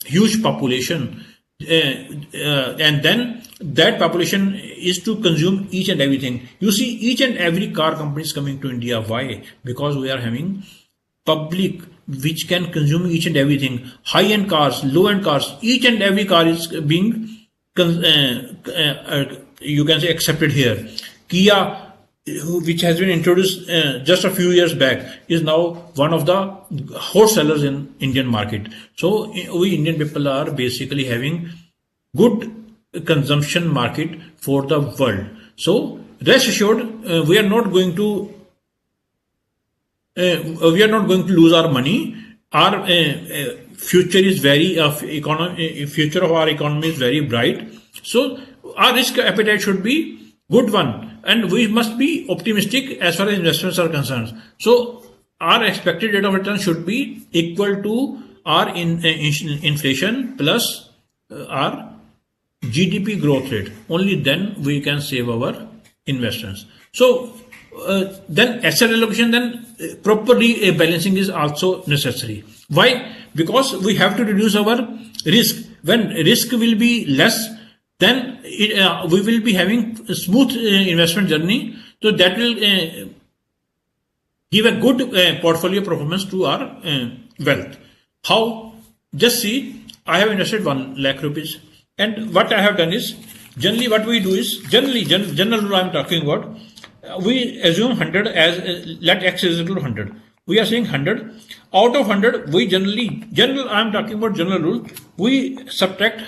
huge population. And then that population is to consume each and everything. You see, each and every car company is coming to India. Why? Because we are having public which can consume each and everything. High-end cars, low-end cars, each and every car is being, you can say, accepted here. Kia, which has been introduced just a few years back, is now one of the hot sellers in Indian market. So we Indian people are basically having good consumption market for the world. So rest assured, we are not going to lose our money. Our future is future of our economy is very bright. So our risk appetite should be good one. And we must be optimistic as far as investments are concerned. So our expected rate of return should be equal to our inflation plus our GDP growth rate. Only then we can save our investments. So then asset allocation, then properly balancing is also necessary. Why? Because we have to reduce our risk. When risk will be less, then we will be having a smooth investment journey. So that will give a good portfolio performance to our wealth. How? Just see, I have invested 1 lakh rupees. And what I have done is, generally what we do is, general rule I am talking about, we assume 100 as, let x is equal to 100. We are saying 100. Out of 100, we I am talking about general rule, we subtract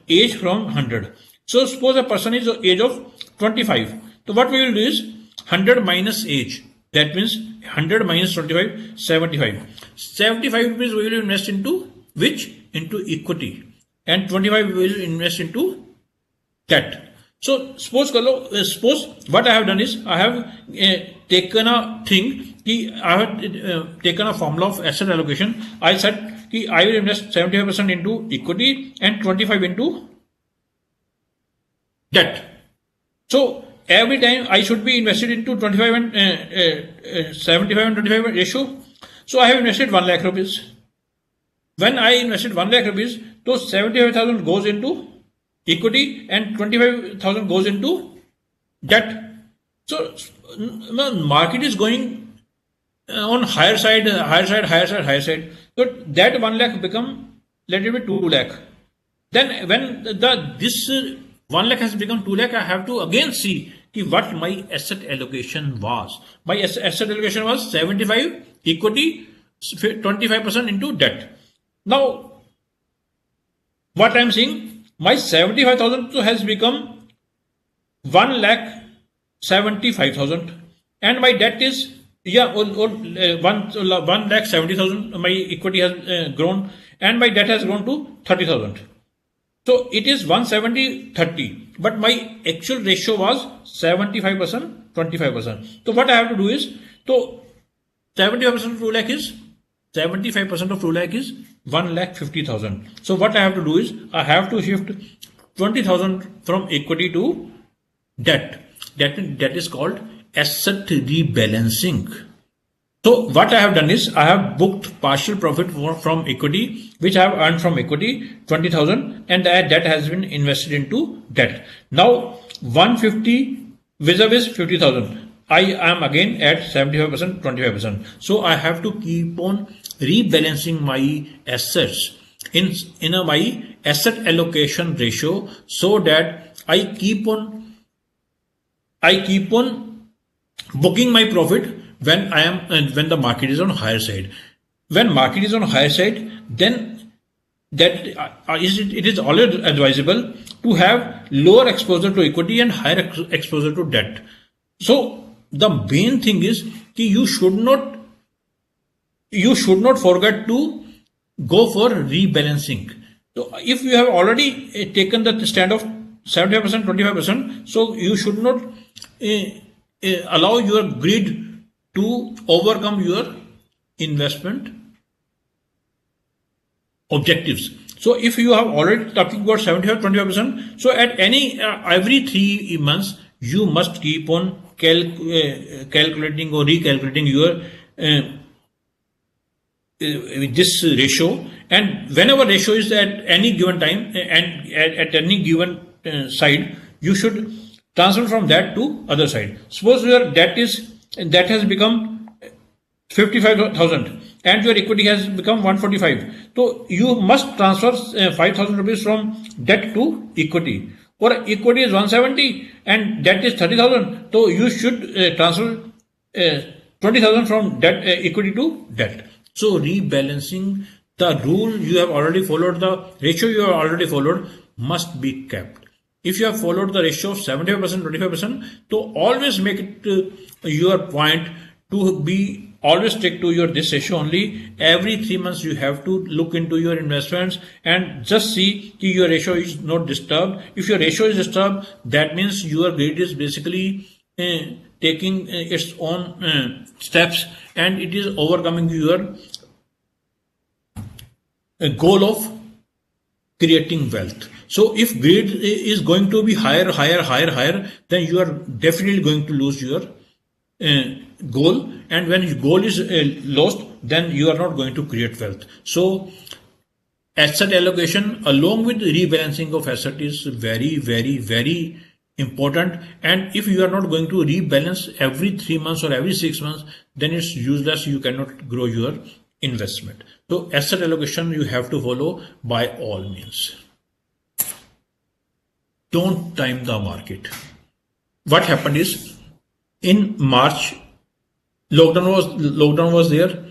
age from 100. So suppose a person is age of 25. So what we will do is 100 minus age. That means 100 minus 25, 75. 75 rupees we will invest into which? Into equity. And 25 we will invest into debt. So suppose what I have done is I have taken a thing, I have taken a formula of asset allocation. I said I will invest 75% into equity and 25 into debt. So every time I should be invested into 25 and 75 and 25 ratio. So I have invested 1 lakh rupees. When I invested 1 lakh rupees, so 75,000 goes into equity and 25,000 goes into debt. So market is going on higher side. So that 1 lakh become, let it be 2 lakh. Then when this 1 lakh has become 2 lakh, I have to again see what my asset allocation was. My asset allocation was 75 equity, 25% into debt. Now, what I am saying, my 75,000 has become 1,75,000, and my debt is 1,70,000. My equity has grown, and my debt has grown to 30,000. So it is 170-30, but my actual ratio was 75%, 25%. So what I have to do is, so 75% of 2 lakh is 75% of 2 lakh is 1,50,000. So what I have to do is I have to shift 20,000 from equity to debt. That is called asset rebalancing. So what I have done is I have booked partial profit from equity, which I have earned from equity 20,000, and that debt has been invested into debt. Now 150 vis-a-vis 50,000. I am again at 75%, 25%. So I have to keep on rebalancing my assets in my asset allocation ratio, so that I keep on booking my profit when when the market is on higher side. When market is on higher side, then it is always advisable to have lower exposure to equity and higher exposure to debt. So the main thing is that you should not forget to go for rebalancing. So if you have already taken the stand of 75%, 25%, so you should not allow your greed to overcome your investment objectives. So if you have already talking about 75, 25%, so at every 3 months, you must keep on calculating or recalculating your this ratio, and whenever ratio is at any given time and at any given side, you should transfer from that to other side. Suppose your debt has become 55,000 and your equity has become 145. So you must transfer 5,000 rupees from debt to equity. Or equity is 170 and debt is 30,000. So you should transfer 20,000 from debt equity to debt. So rebalancing, the rule you have already followed, the ratio you have already followed must be kept. If you have followed the ratio of 75%, 25%, so always make it your point to be always stick to your this ratio only. Every 3 months you have to look into your investments and just see that your ratio is not disturbed. If your ratio is disturbed, that means your greed is basically taking its own steps and it is overcoming your goal of creating wealth. So if greed is going to be higher, then you are definitely going to lose your goal, and when your goal is lost, then you are not going to create wealth. So asset allocation along with rebalancing of asset is very, very, very important, and if you are not going to rebalance every 3 months or every 6 months, then it's useless. You cannot grow your investment. So asset allocation you have to follow by all means. Don't time the market. What happened is, in March, lockdown was there.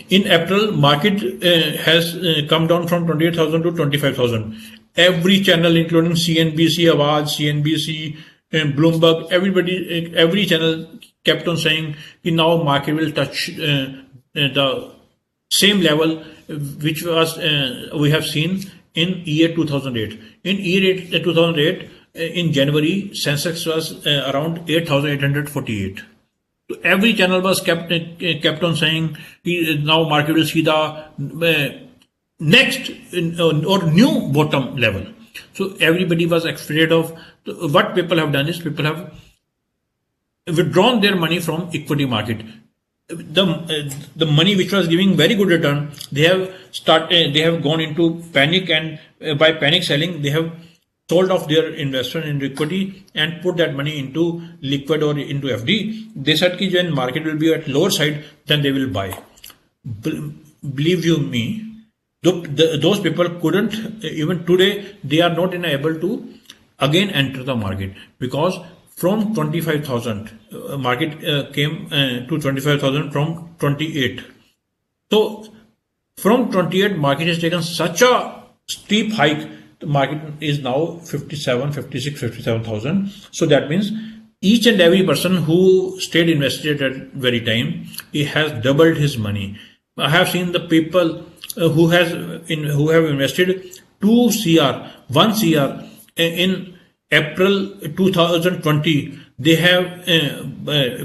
In April, market has come down from 28,000 to 25,000. Every channel, including CNBC, Awaz, CNBC, Bloomberg, every channel kept on saying that now market will touch the same level which was we have seen in year 2008. In year 2008, in January, Sensex was around 8,848. So every channel was kept on saying now market will see the next or new bottom level. So everybody was afraid of. What people have done is people have withdrawn their money from equity market. The money which was giving very good return, they have gone into panic, and by panic selling, they have sold off their investment in equity and put that money into liquid or into FD. They said that when market will be at lower side, then they will buy. Believe you me, those people couldn't, even today, they are not able to again enter the market, because from 25,000, market came to 25,000 from 28. So from 28, market has taken such a steep hike. The market is now 57, 56, 57,000. So that means each and every person who stayed invested at that very time, he has doubled his money. I have seen the people who have invested 2 CR, 1 CR in April 2020. They have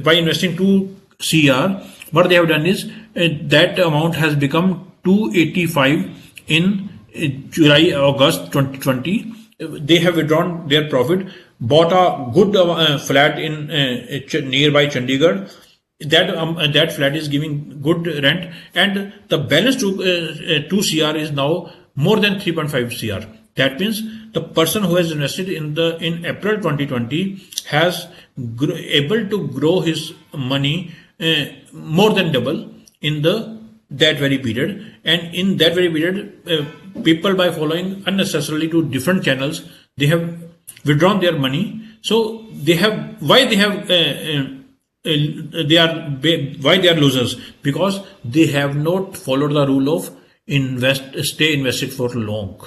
by investing 2 CR, what they have done is that amount has become 285 in July, August 2020. They have withdrawn their profit, bought a good flat in nearby Chandigarh. That flat is giving good rent, and the balance to 2 CR is now more than 3.5 CR. That means the person who has invested in April 2020 has able to grow his money more than double in that very period. And in that very period, people, by following unnecessarily to different channels, they have withdrawn their money. So they have why they are losers? Because they have not followed the rule of stay invested for long.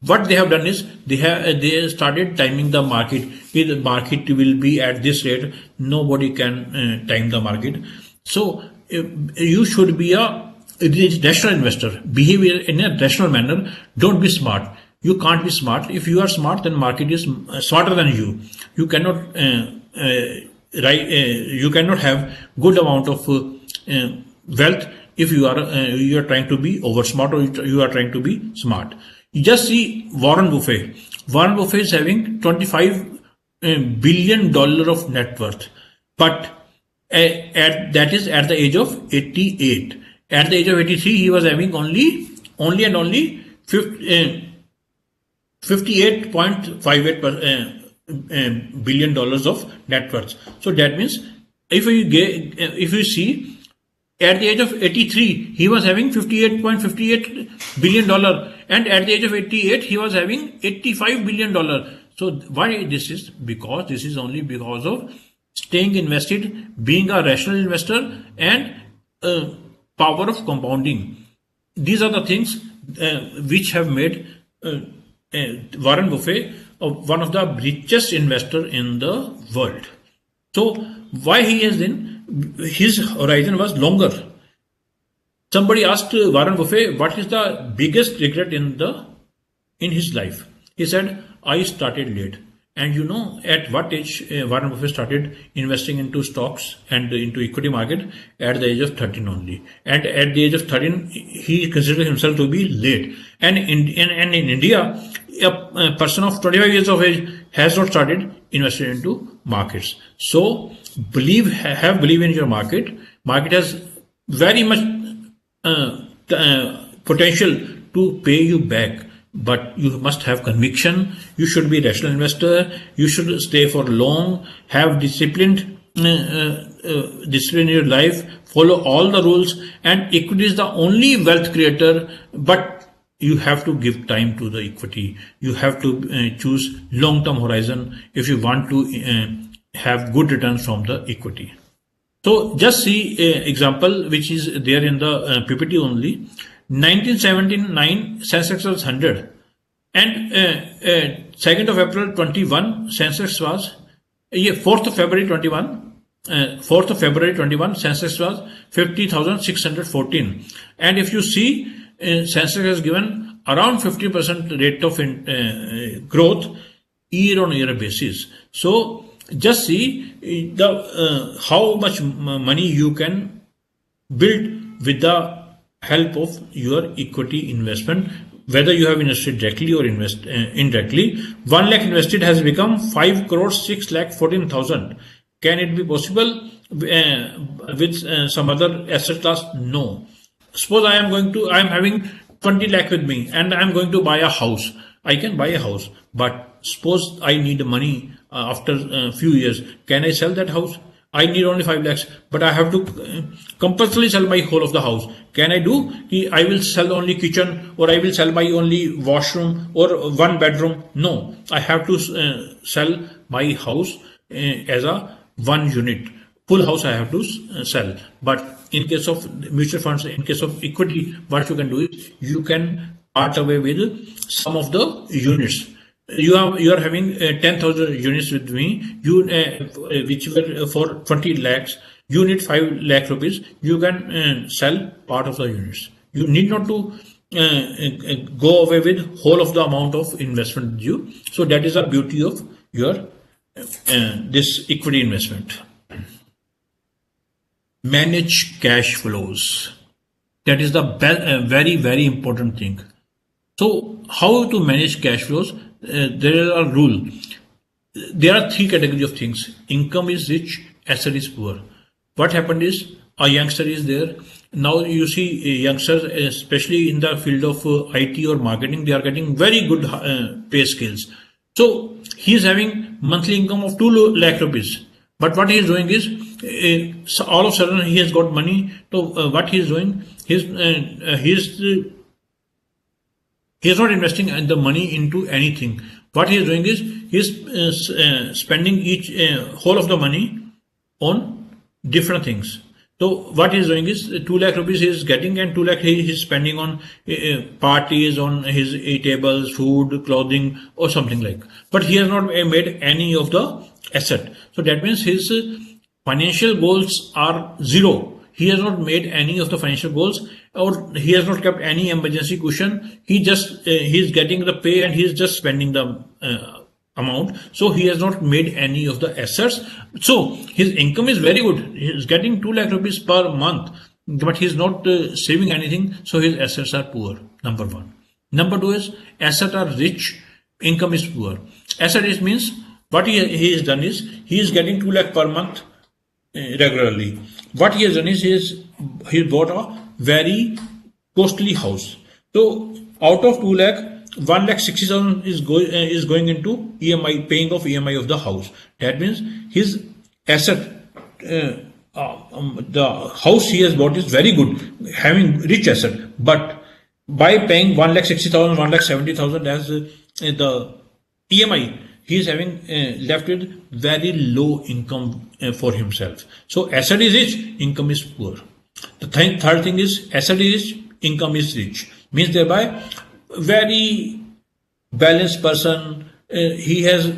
What they have done is they started timing the market. If the market will be at this rate, nobody can time the market. So you should be a rational investor. Behave in a rational manner. Don't be smart. You can't be smart. If you are smart, then market is smarter than you. You cannot you cannot have good amount of wealth if you are trying to be over smart or you are trying to be smart. You just see Warren Buffett. Warren Buffett is having $25 billion of net worth, but that is at the age of 88. At the age of 83, he was having only 58.58 billion dollars of net worth. So that means if you see, at the age of 83, he was having $58.58 billion, and at the age of 88, he was having $85 billion. So why this is? Because this is only because of staying invested, being a rational investor, and power of compounding. These are the things which have made Warren Buffett one of the richest investor in the world. So why he is in? His horizon was longer. Somebody asked Warren Buffett, what is the biggest regret in his life? He said, I started late. And you know at what age Warren Buffett started investing into stocks and into equity market? At the age of 13 only. And at the age of 13, he considered himself to be late. And in India, a person of 25 years of age has not started investing into markets. So believe in your market. Market has very much potential to pay you back, but you must have conviction. You should be a rational investor. You should stay for long, have discipline in your life, follow all the rules, and equity is the only wealth creator, but you have to give time to the equity. You have to choose long-term horizon if you want to have good returns from the equity. So just see example which is there in the PPT only. 1979 Sensex was 100, and 2nd of April 21 Sensex was 4th of February 21. 4th of February 21 Sensex was 50,614, and if you see Sensex has given around 50% rate of growth year on year basis. So just see how much money you can build with the help of your equity investment, whether you have invested directly or indirectly. 1 lakh invested has become 5 crore 6 lakh 14,000. Can it be possible with some other asset class? No. Suppose I am having 20 lakh with me and I am going to buy a house. I can buy a house, but suppose I need money after a few years. Can I sell that house? I need only 5 lakhs, but I have to compulsorily sell my whole of the house. Can I do? I will sell only kitchen, or I will sell my only washroom or 1 bedroom. No, I have to sell my house as a 1 unit. Full house I have to sell. But in case of mutual funds, in case of equity, what you can do is you can part away with some of the units. You are having 10,000 units with me, which were for 20 lakhs. You need 5 lakh rupees. You can sell part of the units. You need not to go away with whole of the amount of investment due. So that is the beauty of your this equity investment. Manage cash flows. That is the very, very important thing. So how to manage cash flows? There are rules. There are 3 categories of things. Income is rich, asset is poor. What happened is a youngster is there. Now you see youngsters, especially in the field of IT or marketing, they are getting very good pay scales. So he is having monthly income of 2 lakh rupees. But what he is doing is, all of a sudden he has got money. So what he is doing, he is not investing the money into anything. What he is doing is he is spending whole of the money on different things. So what he's doing is 2 lakh rupees he is getting, and 2 lakh he is spending on parties, on his eatables, food, clothing, or something like. But he has not made any of the asset. So that means his financial goals are zero. He has not made any of the financial goals, or he has not kept any emergency cushion. He just he is getting the pay and he is just spending the amount. So he has not made any of the assets. So his income is very good. He is getting 2 lakh rupees per month, but he is not saving anything. So his assets are poor. Number one. Number two is assets are rich, income is poor. Asset is means what he has done is he is getting 2 lakh per month regularly. What he has done is he bought a very costly house. So out of 2 lakh, 1,60,000 is going into EMI, paying of EMI of the house. That means his asset, the house he has bought is very good, having rich asset. But by paying 1,60,000, 1,70,000 as the EMI, he is having left with very low income for himself. So asset is rich, income is poor. The third thing is asset is rich, income is rich. Means thereby very balanced person. He has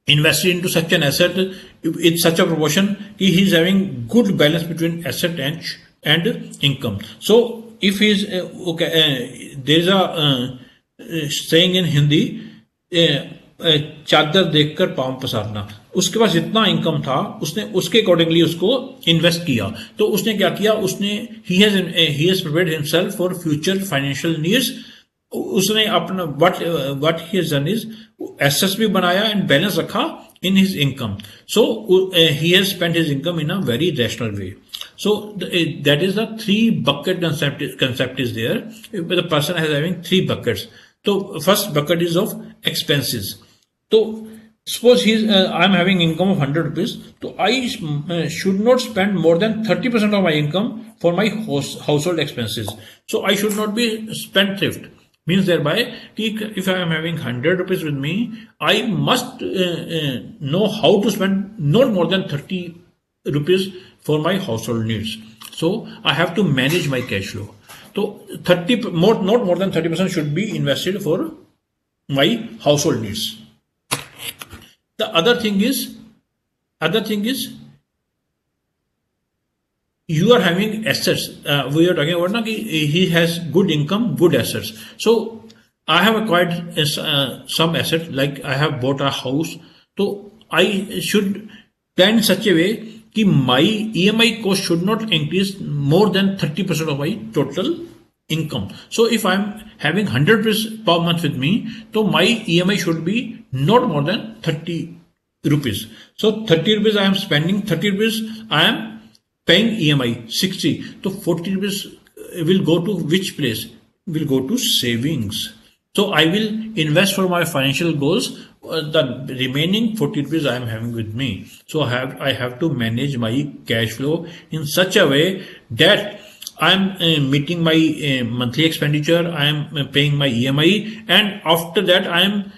invested into such an asset in such a proportion. He is having good balance between asset and income. So if he is there is a saying in Hindi. चादर देखकर पांव पसारना. उसके पास जितना income था उसने उसके accordingly उसको invest किया. तो उसने क्या किया, उसने he has prepared himself for future financial needs. उसने अपना what he has done is assets भी बनाया एंड बैलेंस रखा in his income. So he has spent his income in a very rational way. So that is the 3 bucket concept is there. The person is having 3 buckets. So first bucket is of expenses. So suppose I'm having income of 100 rupees. So I should not spend more than 30% of my income for my household expenses. So I should not be spendthrift. Means thereby, if I am having 100 rupees with me, I must know how to spend not more than 30 rupees for my household needs. So I have to manage my cash flow. So not more than 30% should be invested for my household needs. The other thing is you are having assets. We are talking about he has good income, good assets. So I have acquired some asset, like I have bought a house. So I should plan in such a way that my EMI cost should not increase more than 30% of my total income. So if I'm having 100 rupees per month with me, so my EMI should be not more than 30 rupees. So 30 rupees I am spending, 30 rupees I am paying EMI, 60. So 40 rupees will go to which place? Will go to savings. So I will invest for my financial goals. The remaining 40 rupees I am having with me. So I have to manage my cash flow in such a way that I am meeting my monthly expenditure, I am paying my EMI, and after that I am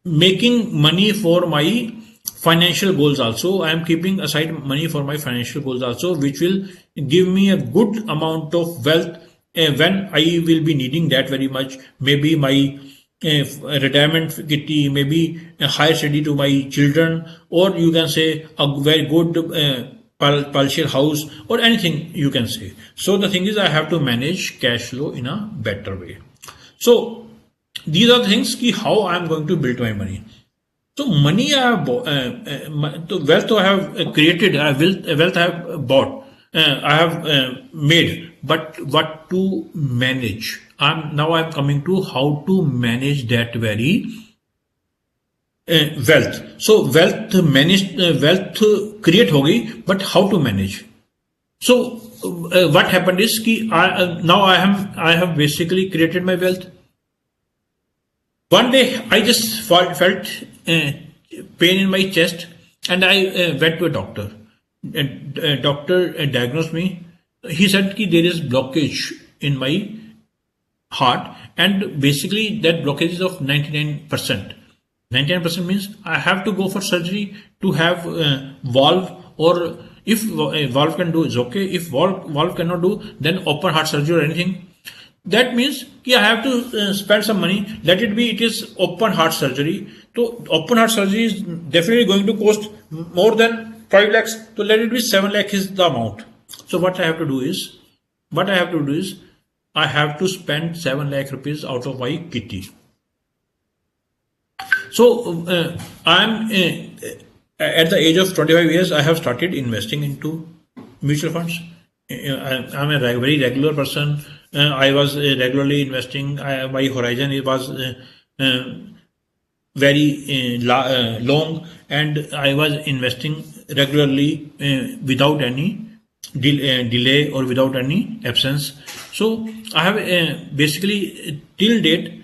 making money for my financial goals also. I am keeping aside money for my financial goals also, which will give me a good amount of wealth when I will be needing that very much. Maybe my retirement kitty, maybe a higher study to my children, or you can say a very good palatial house, or anything you can say. So the thing is, I have to manage cash flow in a better way. So these are the things how I am going to build my money. So money I have wealth I have created, wealth I have bought, I have made, but what to manage? Now I'm coming to how to manage that very wealth. So wealth create हो गई, but how to manage? So what happened is now I have basically created my wealth. One day I just felt pain in my chest, and I went to a doctor. Doctor diagnosed me. He said that there is blockage in my heart, and basically that blockage is of 99%. 99% means I have to go for surgery to have valve, or if valve can do is okay. If valve cannot do, then open heart surgery or anything. That means I have to spend some money. Let it be, it is open heart surgery. So open heart surgery is definitely going to cost more than 5 lakhs. So let it be 7 lakh is the amount. So what I have to do is, I have to spend 7 lakh rupees out of my kitty. So I'm at the age of 25 years, I have started investing into mutual funds. I'm a very regular person. I was regularly investing. My horizon was very long, and I was investing regularly without any delay or without any absence. So I have basically till date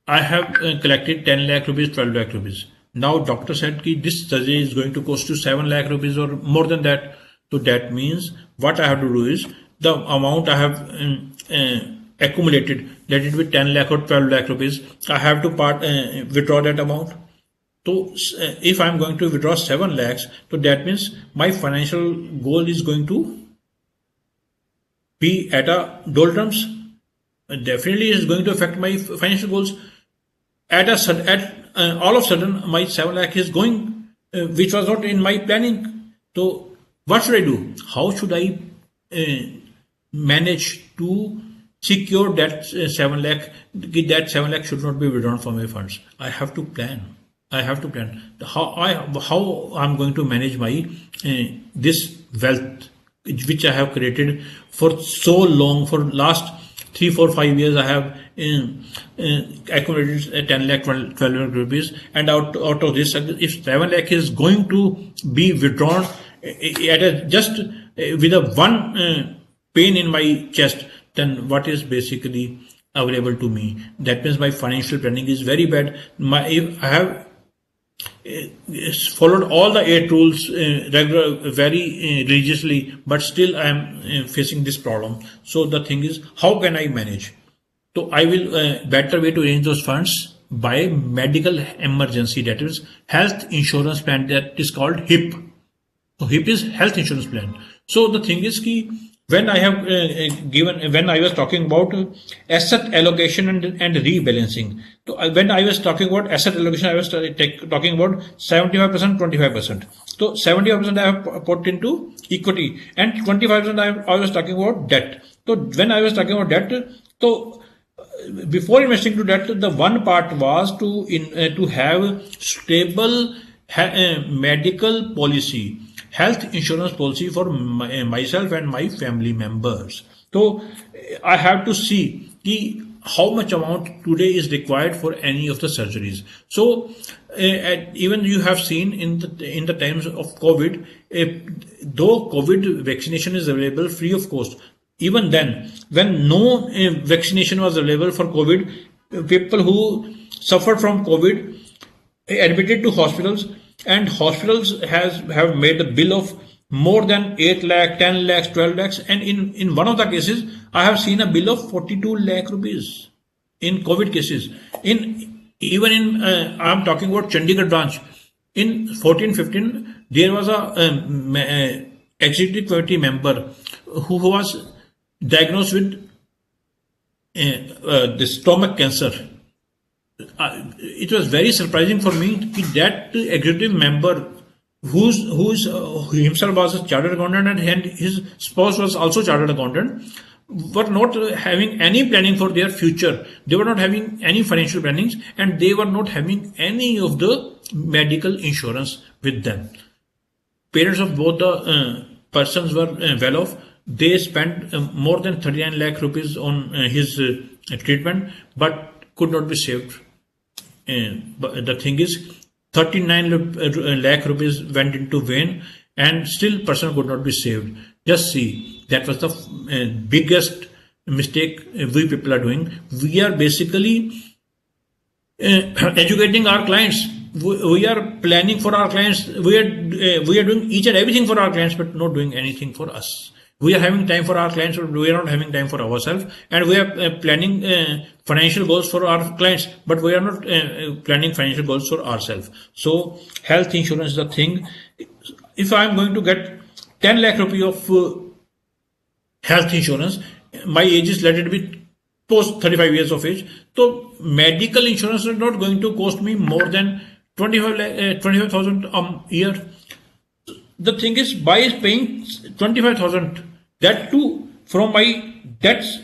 I have collected 10 lakh rupees, 12 lakh rupees. Now doctor said that this surgery is going to cost you 7 lakh rupees or more than that. So that means what I have to do is the amount I have accumulated, let it be 10 lakh or 12 lakh rupees, I have to withdraw that amount. So if I'm going to withdraw 7 lakhs, so that means my financial goal is going to be at a doldrums. Definitely is going to affect my financial goals. All of a sudden, my 7 lakh is going, which was not in my planning. So what should I do? How should I manage to secure that 7 lakh? That 7 lakh should not be withdrawn from my funds. I have to plan. How I'm going to manage my this wealth which I have created for so long, for last 3, 4, 5 years. I have accumulated 10 lakh, 12 lakh rupees, and out of this, if 7 lakh is going to be withdrawn just with a one pain in my chest, then what is basically available to me? That means my financial planning is very bad. If I have followed all the 8 rules very religiously, but still I am facing this problem. So the thing is, how can I manage? So I will better way to arrange those funds by medical emergency, that is health insurance plan, that is called HIP. So HIP is health insurance plan. So the thing is when I have when I was talking about asset allocation and rebalancing. So when I was talking about asset allocation, I was talking about 75%, 25%. So 75% I have put into equity, and 25% I was talking about debt. So when I was talking about debt, so before investing to debt, the one part was to have stable medical policy, health insurance policy for myself and my family members. So I have to see how much amount today is required for any of the surgeries. So even you have seen in the times of COVID, though COVID vaccination is available free of cost, even then, when no vaccination was available for COVID, people who suffered from COVID admitted to hospitals, and hospitals have made a bill of more than 8 lakh, 10 lakhs, 12 lakhs, and in one of the cases, I have seen a bill of 42 lakh rupees in COVID cases. I'm talking about Chandigarh branch. In 14-15, there was a executive committee member who was diagnosed with the stomach cancer. It was very surprising for me that executive member who's himself was a chartered accountant and his spouse was also chartered accountant, were not having any planning for their future. They were not having any financial plannings, and they were not having any of the medical insurance with them. Parents of both the persons were well off. They spent more than 39 lakh rupees on his treatment, but could not be saved. But the thing is, 39 lakh rupees went into vain, and still person could not be saved. Just see, that was the biggest mistake we people are doing. We are basically educating our clients. We are planning for our clients. We are doing each and everything for our clients, but not doing anything for us. we are having time for our clients, but we are not having time for ourselves, and we are planning financial goals for our clients, but we are not planning financial goals for ourselves. So health insurance is the thing. If I am going to get 10 lakh rupees of health insurance, my age is, let it be post 35 years of age, so medical insurance is not going to cost me more than 25,000 a year. The thing is, by paying 25,000, that too from my debts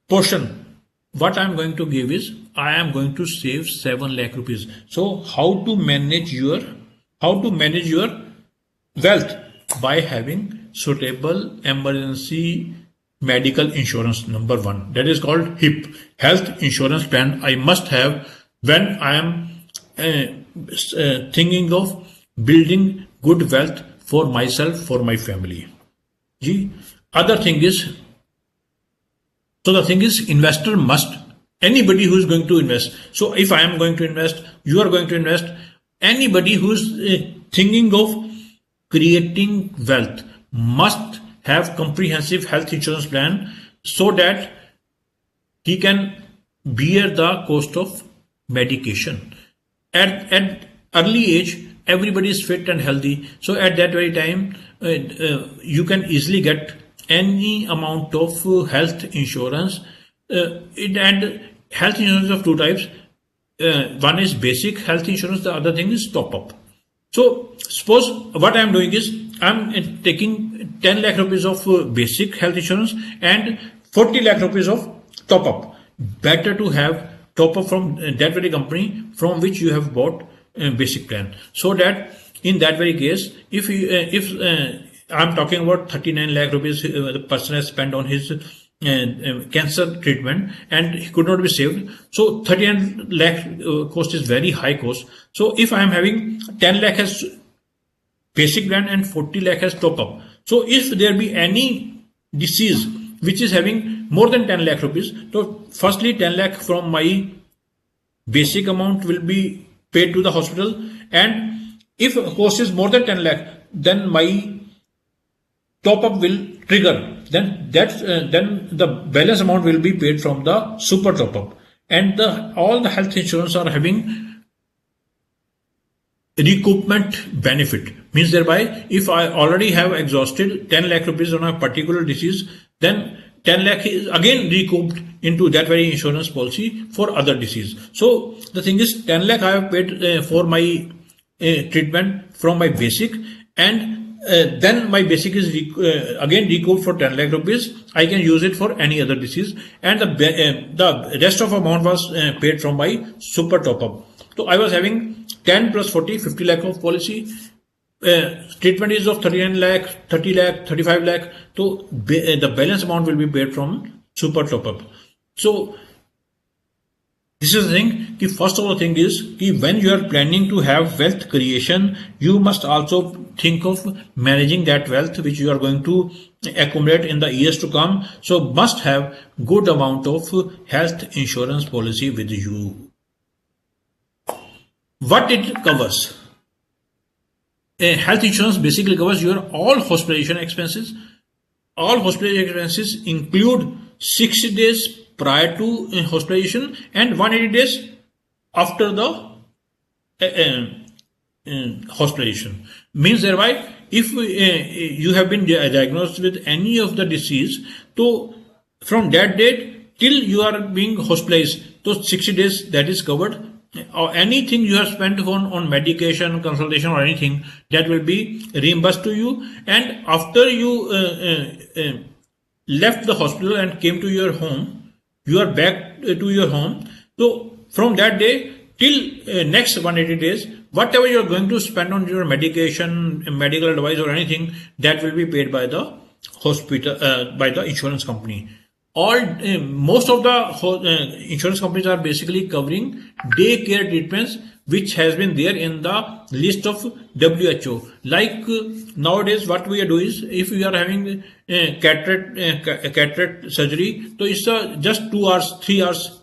portion, what I am going to give is, I am going to save 7 lakh rupees. So how to manage your wealth? By having suitable emergency medical insurance, number one. That is called HIP, health insurance plan. I must have when I am thinking of building good wealth for myself, for my family. Other thing is, so the thing is, investor must, anybody who is going to invest. So if I am going to invest, you are going to invest, anybody who is thinking of creating wealth must have comprehensive health insurance plan, so that he can bear the cost of medication. At early age, everybody is fit and healthy. So at that very time, you can easily get any amount of health insurance. And health insurance of two types. One is basic health insurance. The other thing is top up. So suppose what I am doing is, I am taking 10 lakh rupees of basic health insurance and 40 lakh rupees of top up. Better to have top up from that very company from which you have bought basic plan, so that in that very case, if I'm talking about 39 lakh rupees the person has spent on his cancer treatment and he could not be saved, so 39 lakh cost is very high cost. So if I am having 10 lakh as basic plan and 40 lakh as top up, so if there be any disease which is having more than 10 lakh rupees, so firstly 10 lakh from my basic amount will be paid to the hospital, and if cost is more than 10 lakh, then my top up will trigger. Then the balance amount will be paid from the super top up, and all the health insurance are having recoupment benefit. Means thereby, if I already have exhausted 10 lakh rupees on a particular disease, then 10 lakh is again recouped into that very insurance policy for other disease. So the thing is, 10 lakh I have paid for my treatment from my basic, and then my basic is again recouped for 10 lakh rupees. I can use it for any other disease, and the rest of amount was paid from my super top up. So I was having 10 plus 40, 50 lakh of policy. Treatment is of 39 lakh, 30 lakh, 35 lakh. So the balance amount will be paid from super top up. So this is the thing. First of all, thing is when you are planning to have wealth creation, you must also think of managing that wealth which you are going to accumulate in the years to come. So must have good amount of health insurance policy with you. What it covers? Health insurance basically covers your all hospitalization expenses. All hospitalization expenses include 60 days prior to hospitalization and 180 days after the hospitalization. Means thereby, if you have been diagnosed with any of the disease, so from that date till you are being hospitalized, those 60 days that is covered. Or anything you have spent on medication, consultation or anything, that will be reimbursed to you. And after you left the hospital and came to your home, you are back to your home. So from that day till next 180 days, whatever you are going to spend on your medication, medical advice or anything, that will be paid by the hospital, by the insurance company. Most of the insurance companies are basically covering daycare treatments, which has been there in the list of WHO. Like nowadays, what we do is, if we are having cataract surgery, so it's just 2 hours, 3 hours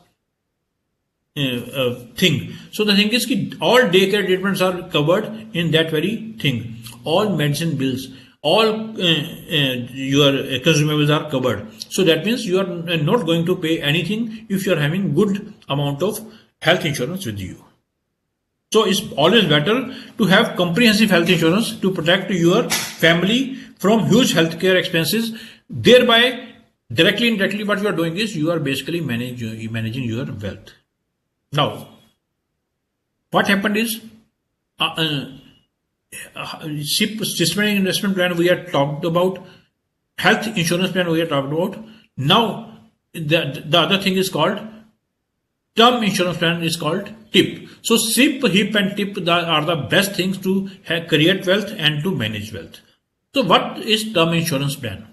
thing. So the thing is, all daycare treatments are covered in that very thing. All medicine bills, all your consumables are covered. So that means you are not going to pay anything if you are having good amount of health insurance with you. So it's always better to have comprehensive health insurance to protect your family from huge healthcare expenses. Thereby, directly and indirectly, what you are doing is you are basically managing your wealth. Now, what happened is systematic investment plan we had talked about, health insurance plan we had talked about. Now, the other thing is called term insurance plan is called TIP. So SIP, HIP and TIP are the best things to create wealth and to manage wealth. So what is term insurance plan?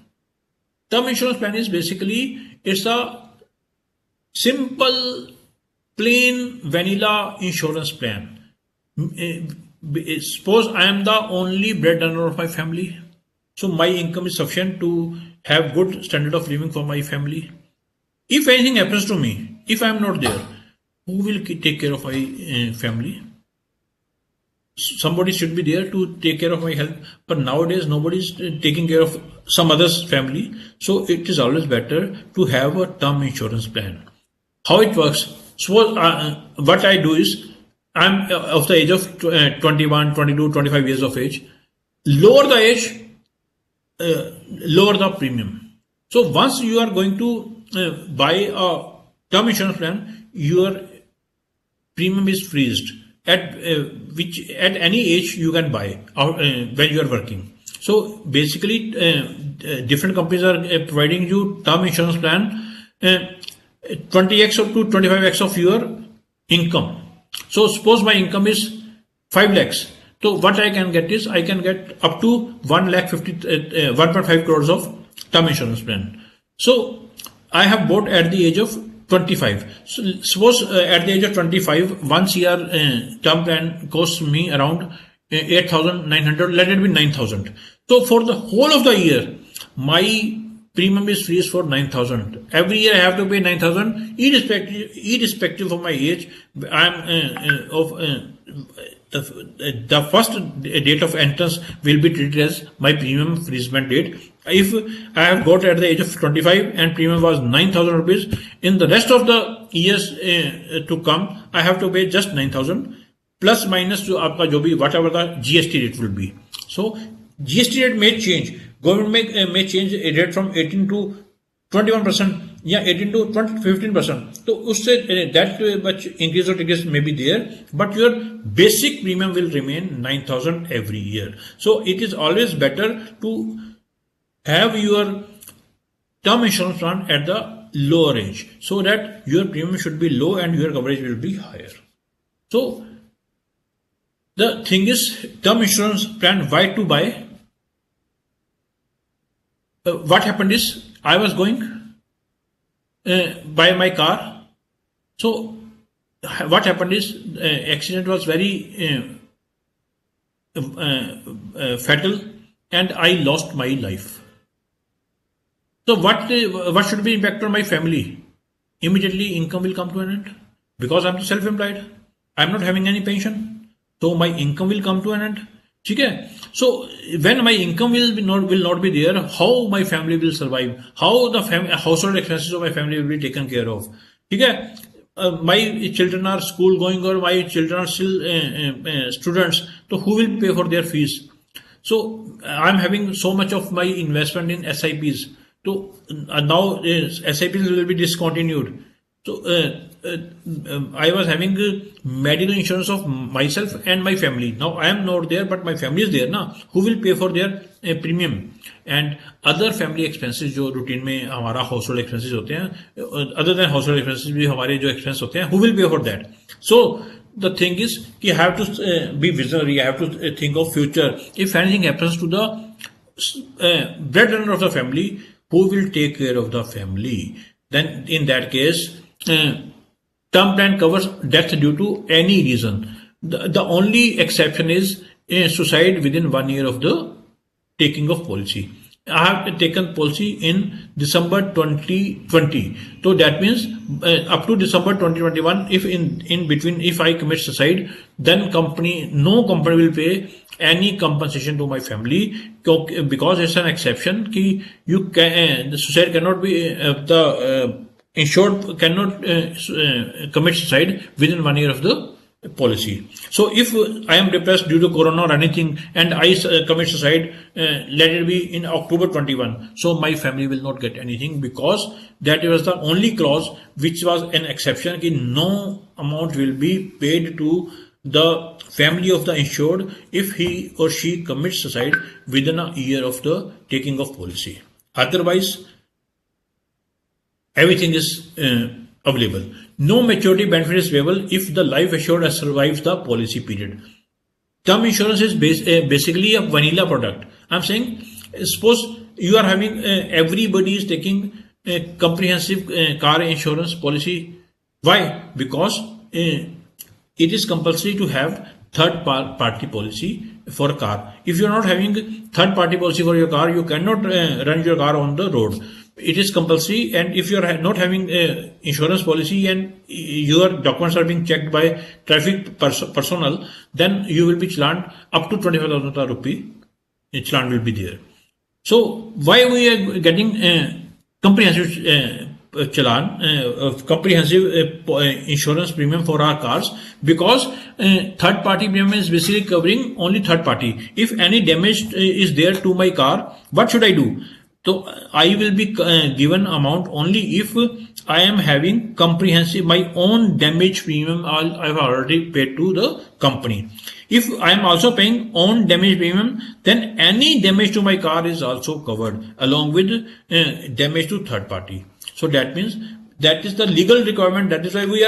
Term insurance plan is basically, it's a simple, plain, vanilla insurance plan. Suppose I am the only breadwinner of my family. So my income is sufficient to have good standard of living for my family. If anything happens to me, if I am not there, who will take care of my family? Somebody should be there to take care of my health. But nowadays, nobody is taking care of some other's family. So it is always better to have a term insurance plan. How it works? So what I do is, I'm of the age of 21, 22, 25 years of age. Lower the age, lower the premium. So once you are going to buy a term insurance plan, your premium is freezed at any age you can buy when you are working. So basically, different companies are providing you term insurance plan 20x up to 25x of your income. So suppose my income is 5 lakhs. So what I can get is I can get up to 1.5 crores of term insurance plan. So I have bought at the age of 25. So suppose at the age of 25, 1 CR term plan costs me around 8,900. Let it be 9,000. So for the whole of the year, my premium is freeze for 9,000. Every year I have to pay 9,000, irrespective of my age. The first date of entrance will be treated as my premium freezement date. If I have got at the age of 25 and premium was 9,000 rupees, in the rest of the years to come, I have to pay just 9,000 plus minus to आपका जो भी whatever the GST rate will be. So GST rate may change. Government may change a rate from 18 to 21%, yeah, 18 to 15%. So उससे that much increase or decrease may be there, but your basic premium will remain 9,000 every year. So it is always better to have your term insurance plan at the lower age, so that your premium should be low and your coverage will be higher. So the thing is, term insurance plan, why to buy? What happened is, I was going by my car. So what happened is, accident was very fatal and I lost my life. So what should be impact on my family? Immediately income will come to an end, because I'm self-employed. I'm not having any pension. So my income will come to an end. Okay? So when my income will not be there, how my family will survive? How the household expenses of my family will be taken care of? Okay? My children are school going, or my children are still students. So who will pay for their fees? So I'm having so much of my investment in SIPs. So now SIPs will be discontinued. So I was having medical insurance of myself and my family. Now I am not there, but my family is there. Now who will pay for their premium and other family expenses जो routine में हमारा household expenses होते हैं, other than household expenses भी हमारे जो expenses होते हैं, who will pay for that? So the thing is, you have to be visionary. You have to think of future. If anything happens to the breadwinner of the family, who will take care of the family? Then in that case, term plan covers death due to any reason. The only exception is suicide within 1 year of the taking of policy. I have taken policy in December 2020. So that means up to December 2021, if in between, if I commit suicide, then no company will pay any compensation to my family, because it's an exception. Ki you can, the suicide cannot be, the insured cannot commit suicide within 1 year of the policy. So if I am depressed due to corona or anything and I commit suicide, let it be in October 21, so my family will not get anything, because that was the only clause which was an exception, ki no amount will be paid to the family of the insured if he or she commits suicide within a year of the taking of policy. Otherwise, everything is available. No maturity benefit is available if the life assured has survived the policy period. Term insurance is basically a vanilla product. I'm saying, suppose you are having, everybody is taking a comprehensive car insurance policy. Why? Because it is compulsory to have third party policy for a car. If you are not having third party policy for your car, you cannot run your car on the road. It is compulsory, and if you are not having insurance policy and your documents are being checked by traffic personnel, then you will be challaned up to 25,000 rupee. A challan will be there. So why we are getting comprehensive challan, comprehensive insurance premium for our cars? Because third party premium is basically covering only third party. If any damage is there to my car, what should I do? So I will be given amount only if I am having comprehensive, my own damage premium I've already paid to the company. If I am also paying own damage premium, then any damage to my car is also covered along with damage to third party. So that means that is the legal requirement. That is why we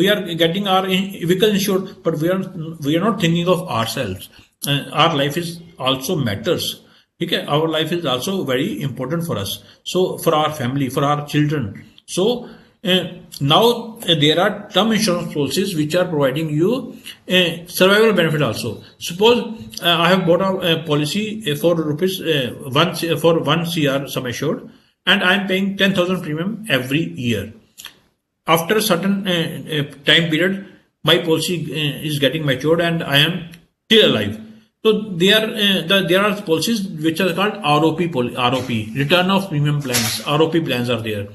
are getting our vehicle insured, but we are not thinking of ourselves. Our life is also matters. Okay, our life is also very important for us. So for our family, for our children. So now there are term insurance policies which are providing you survival benefit also. Suppose I have bought a policy for rupees 1 CR sum assured, and I am paying 10,000 premium every year. After a certain time period, my policy is getting matured and I am still alive. So there are policies which are called ROP, return of premium plans. ROP plans are there.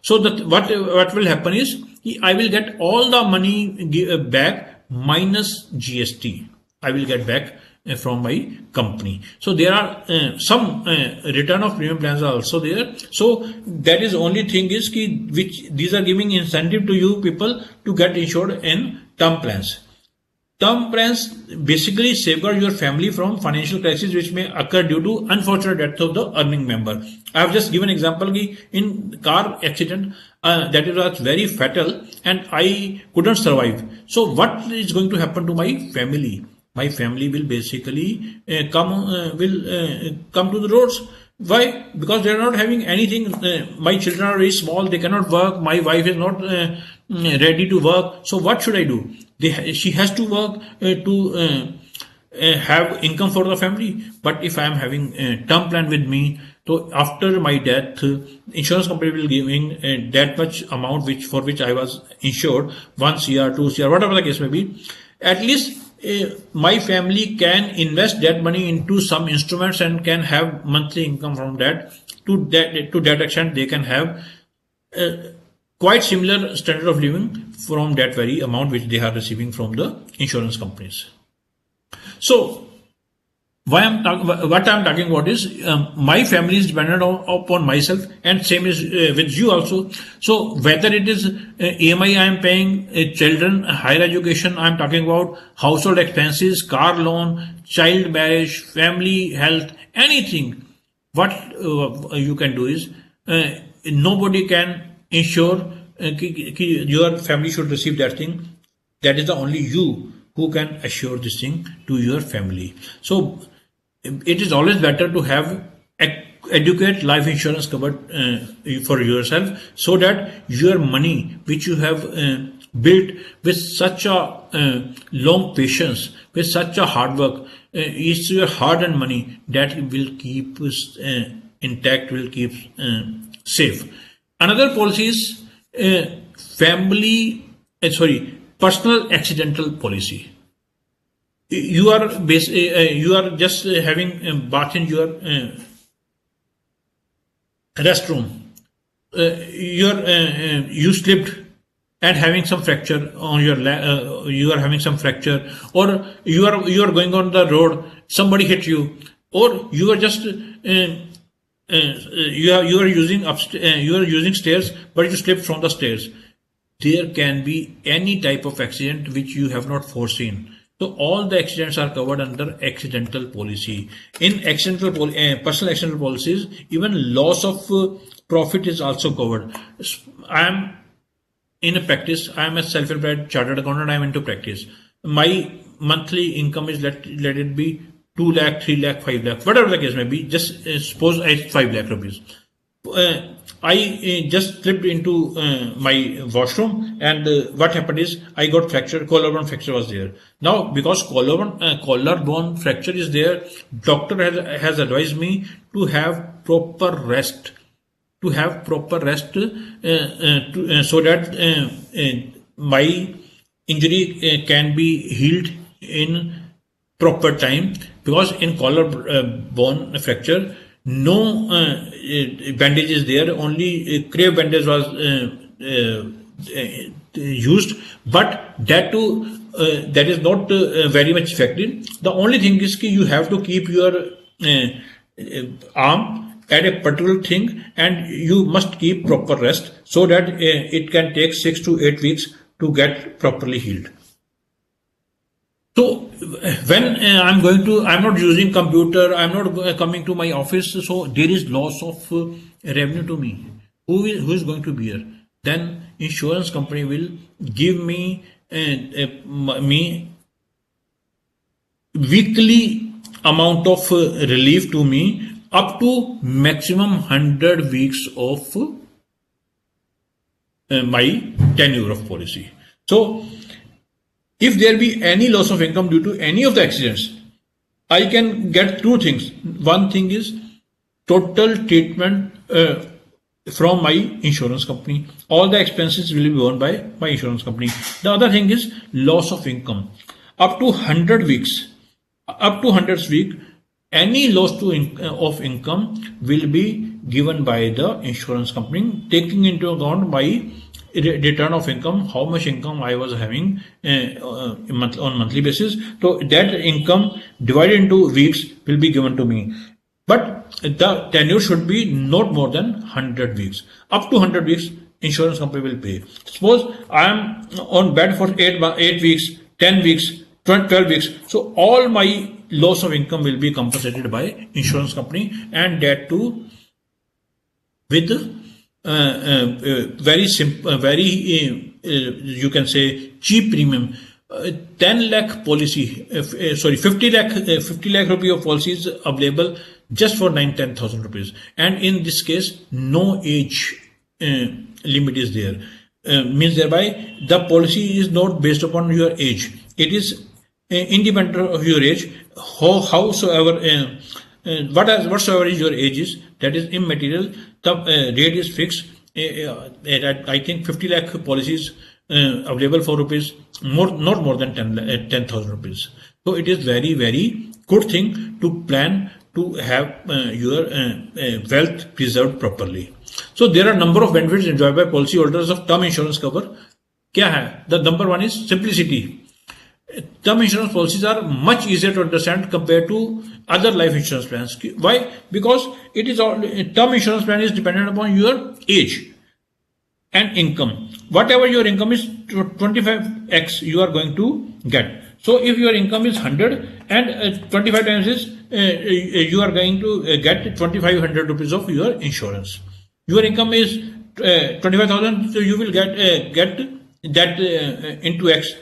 So that what will happen is I will get all the money back minus GST. I will get back from my company. So there are some return of premium plans are also there. So that is only thing is which these are giving incentive to you people to get insured in term plans. Term plans basically safeguard your family from financial crisis which may occur due to unfortunate death of the earning member. I have just given example in car accident that was very fatal and I couldn't survive. So what is going to happen to my family? My family will basically come to the roads. Why? Because they are not having anything. My children are very small. They cannot work. My wife is not ready to work. So what should I do? She has to work to have income for the family. But if I am having a term plan with me, so after my death, insurance company will give me that much amount for which I was insured, 1 CR, 2 CR, whatever the case may be. At least my family can invest that money into some instruments and can have monthly income from that. To that extent, they can have quite similar standard of living from that very amount which they are receiving from the insurance companies. So what I'm talking about is my family is dependent upon myself, and same is with you also. So whether it is EMI I am paying, children higher education I am talking about, household expenses, car loan, child marriage, family health, anything, what you can do is nobody can ensure your family should receive that thing. That is the only you who can assure this thing to your family. So it is always better to have adequate life insurance covered for yourself, so that your money which you have built with such a long patience, with such a hard work. It's your hard-earned money that will keep intact, will keep safe. Another policy is personal accidental policy. You are you are just having a bath in your restroom. You slipped and having some fracture on your you are having some fracture, or you are going on the road, somebody hit you, or you are just you are using you are using stairs, but you slipped from the stairs. There can be any type of accident which you have not foreseen. So all the accidents are covered under accidental policy. In personal accidental policies, even loss of profit is also covered. I am in a practice. I am a self-employed chartered accountant. I am into practice. My monthly income is let it be 2 lakh, 3 lakh, 5 lakh, whatever the case may be. Just suppose it's 5 lakh rupees. I just slipped into my washroom, and what happened is I got fracture. Collarbone fracture was there. Now, because collarbone fracture is there, doctor has advised me to have proper rest. So that my injury can be healed in proper time, because in collarbone fracture, no bandage is there, only crave bandage was used, but that too that is not very much effective. The only thing is that you have to keep your arm at a particular thing, and you must keep proper rest, so that it can take 6 to 8 weeks to get properly healed. So when I'm not using computer, I'm not coming to my office, so there is loss of revenue to me. Who is going to bear? Then insurance company will give me weekly amount of relief to me, up to maximum 100 weeks of my tenure of policy. So if there be any loss of income due to any of the accidents, I can get 2 things. One thing is total treatment from my insurance company. All the expenses will be borne by my insurance company. The other thing is loss of income. Up to 100 weeks, any loss of income will be given by the insurance company, taking into account my return of income, how much income I was having on monthly basis. So that income divided into weeks will be given to me. But the tenure should be not more than 100 weeks. Up to 100 weeks, insurance company will pay. Suppose I am on bed for 8 weeks, 10 weeks, 12 weeks. So all my loss of income will be compensated by insurance company, and that too with very simple, you can say cheap premium. 10 lakh policy, 50 lakh rupee of policy is available just for 9-10,000 rupees. And in this case, no age limit is there. Means thereby the policy is not based upon your age. It is independent of your age. Whatsoever is your age is, that is immaterial. The rate is fixed. I think 50 lakh policies available for rupees, not more than 10,000 rupees. So it is very, very good thing to plan to have your wealth preserved properly. So there are number of benefits enjoyed by policy holders of term insurance cover. क्या है? The number one is simplicity. Term insurance policies are much easier to understand compared to other life insurance plans. Why? Because it is all, term insurance plan is dependent upon your age and income. Whatever your income is, 25x you are going to get. So if your income is 100 and 25 times is, you are going to get 2,500 rupees of your insurance. Your income is 25,000, so you will get that into X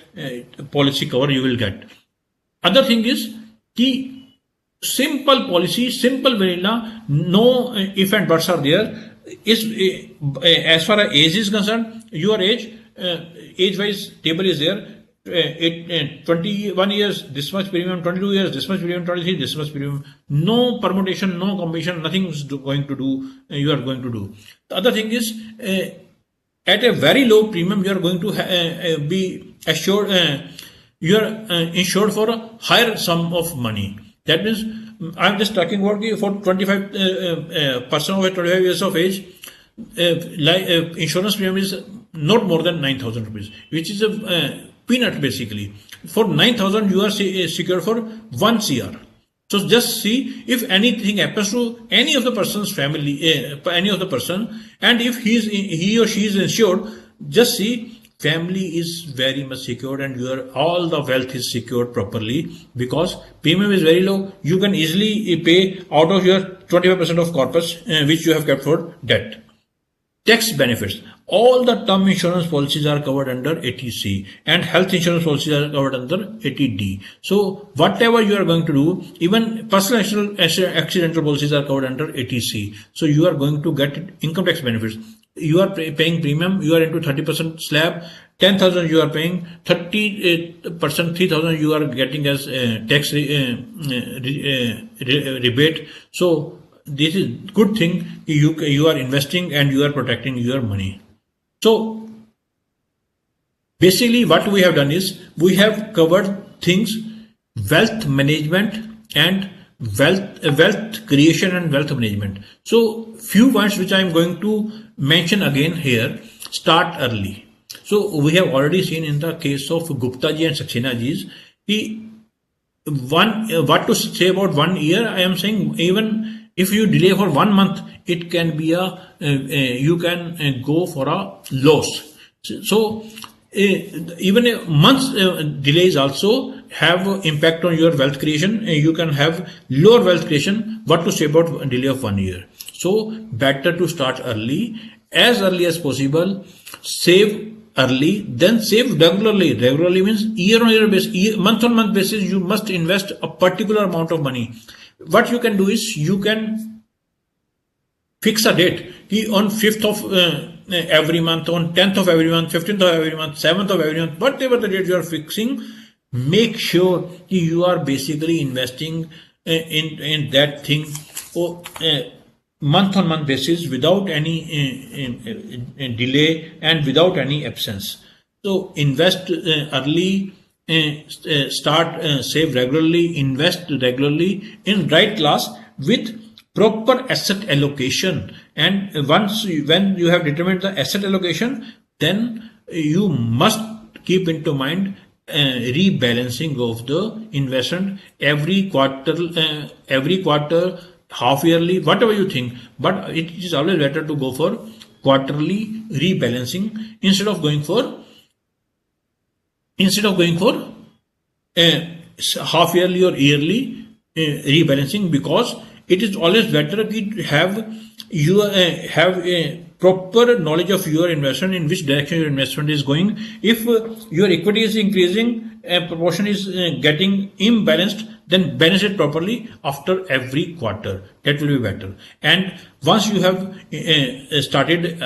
policy cover you will get. Other thing is the simple policy, simple vanilla, no if and buts are there. Is as far as age is concerned, your age age-wise table is there. 21 years, this much premium, 22 years, this much premium, 23, this much premium. No permutation, no combination, nothing is going to do, you are going to do. The other thing is, at a very low premium, you are going to be assured, you are insured for a higher sum of money. That means, I'm just talking about for 25 person over 25 years of age, insurance premium is not more than 9,000 rupees, which is a peanut basically. For 9,000 you are secured for 1 CR. So just see if anything happens to any of the person's family, any of the person, and if he or she is insured, just see family is very much secured and your all the wealth is secured properly, because premium is very low. You can easily pay out of your 25% of corpus which you have kept for debt. Tax benefits. All the term insurance policies are covered under 80C and health insurance policies are covered under 80D. So whatever you are going to do, even personal accidental policies are covered under 80C. So you are going to get income tax benefits. You are paying premium, you are into 30% slab, 10,000 you are paying, 30%, 3,000 you are getting as tax rebate. So this is good thing. You are investing and you are protecting your money. So basically what we have done is we have covered things, wealth management and wealth creation and wealth management. So few points which I am going to mention again here. Start early. So we have already seen in the case of Gupta ji and Saxena ji's, what to say about 1 year. I am saying even if you delay for 1 month, it can be you can go for a loss. So even a month's delays also have impact on your wealth creation. You can have lower wealth creation. What to say about a delay of 1 year? So better to start early as possible. Save early, then save regularly. Regularly means year on year basis, month on month basis. You must invest a particular amount of money. What you can do is you can fix a date on 5th of every month, on 10th of every month, 15th of every month, 7th of every month, whatever the date you are fixing. Make sure you are basically investing in that thing month on month basis without any delay and without any absence. So invest early. Start save regularly, invest regularly in right class with proper asset allocation. And when you have determined the asset allocation, then you must keep into mind rebalancing of the investment every quarter, half yearly, whatever you think. But it is always better to go for quarterly rebalancing instead of going for half yearly or yearly rebalancing, because it is always better to have a proper knowledge of your investment, in which direction your investment is going. If your equity is increasing, a proportion is getting imbalanced, then balance it properly after every quarter. That will be better. And once you have started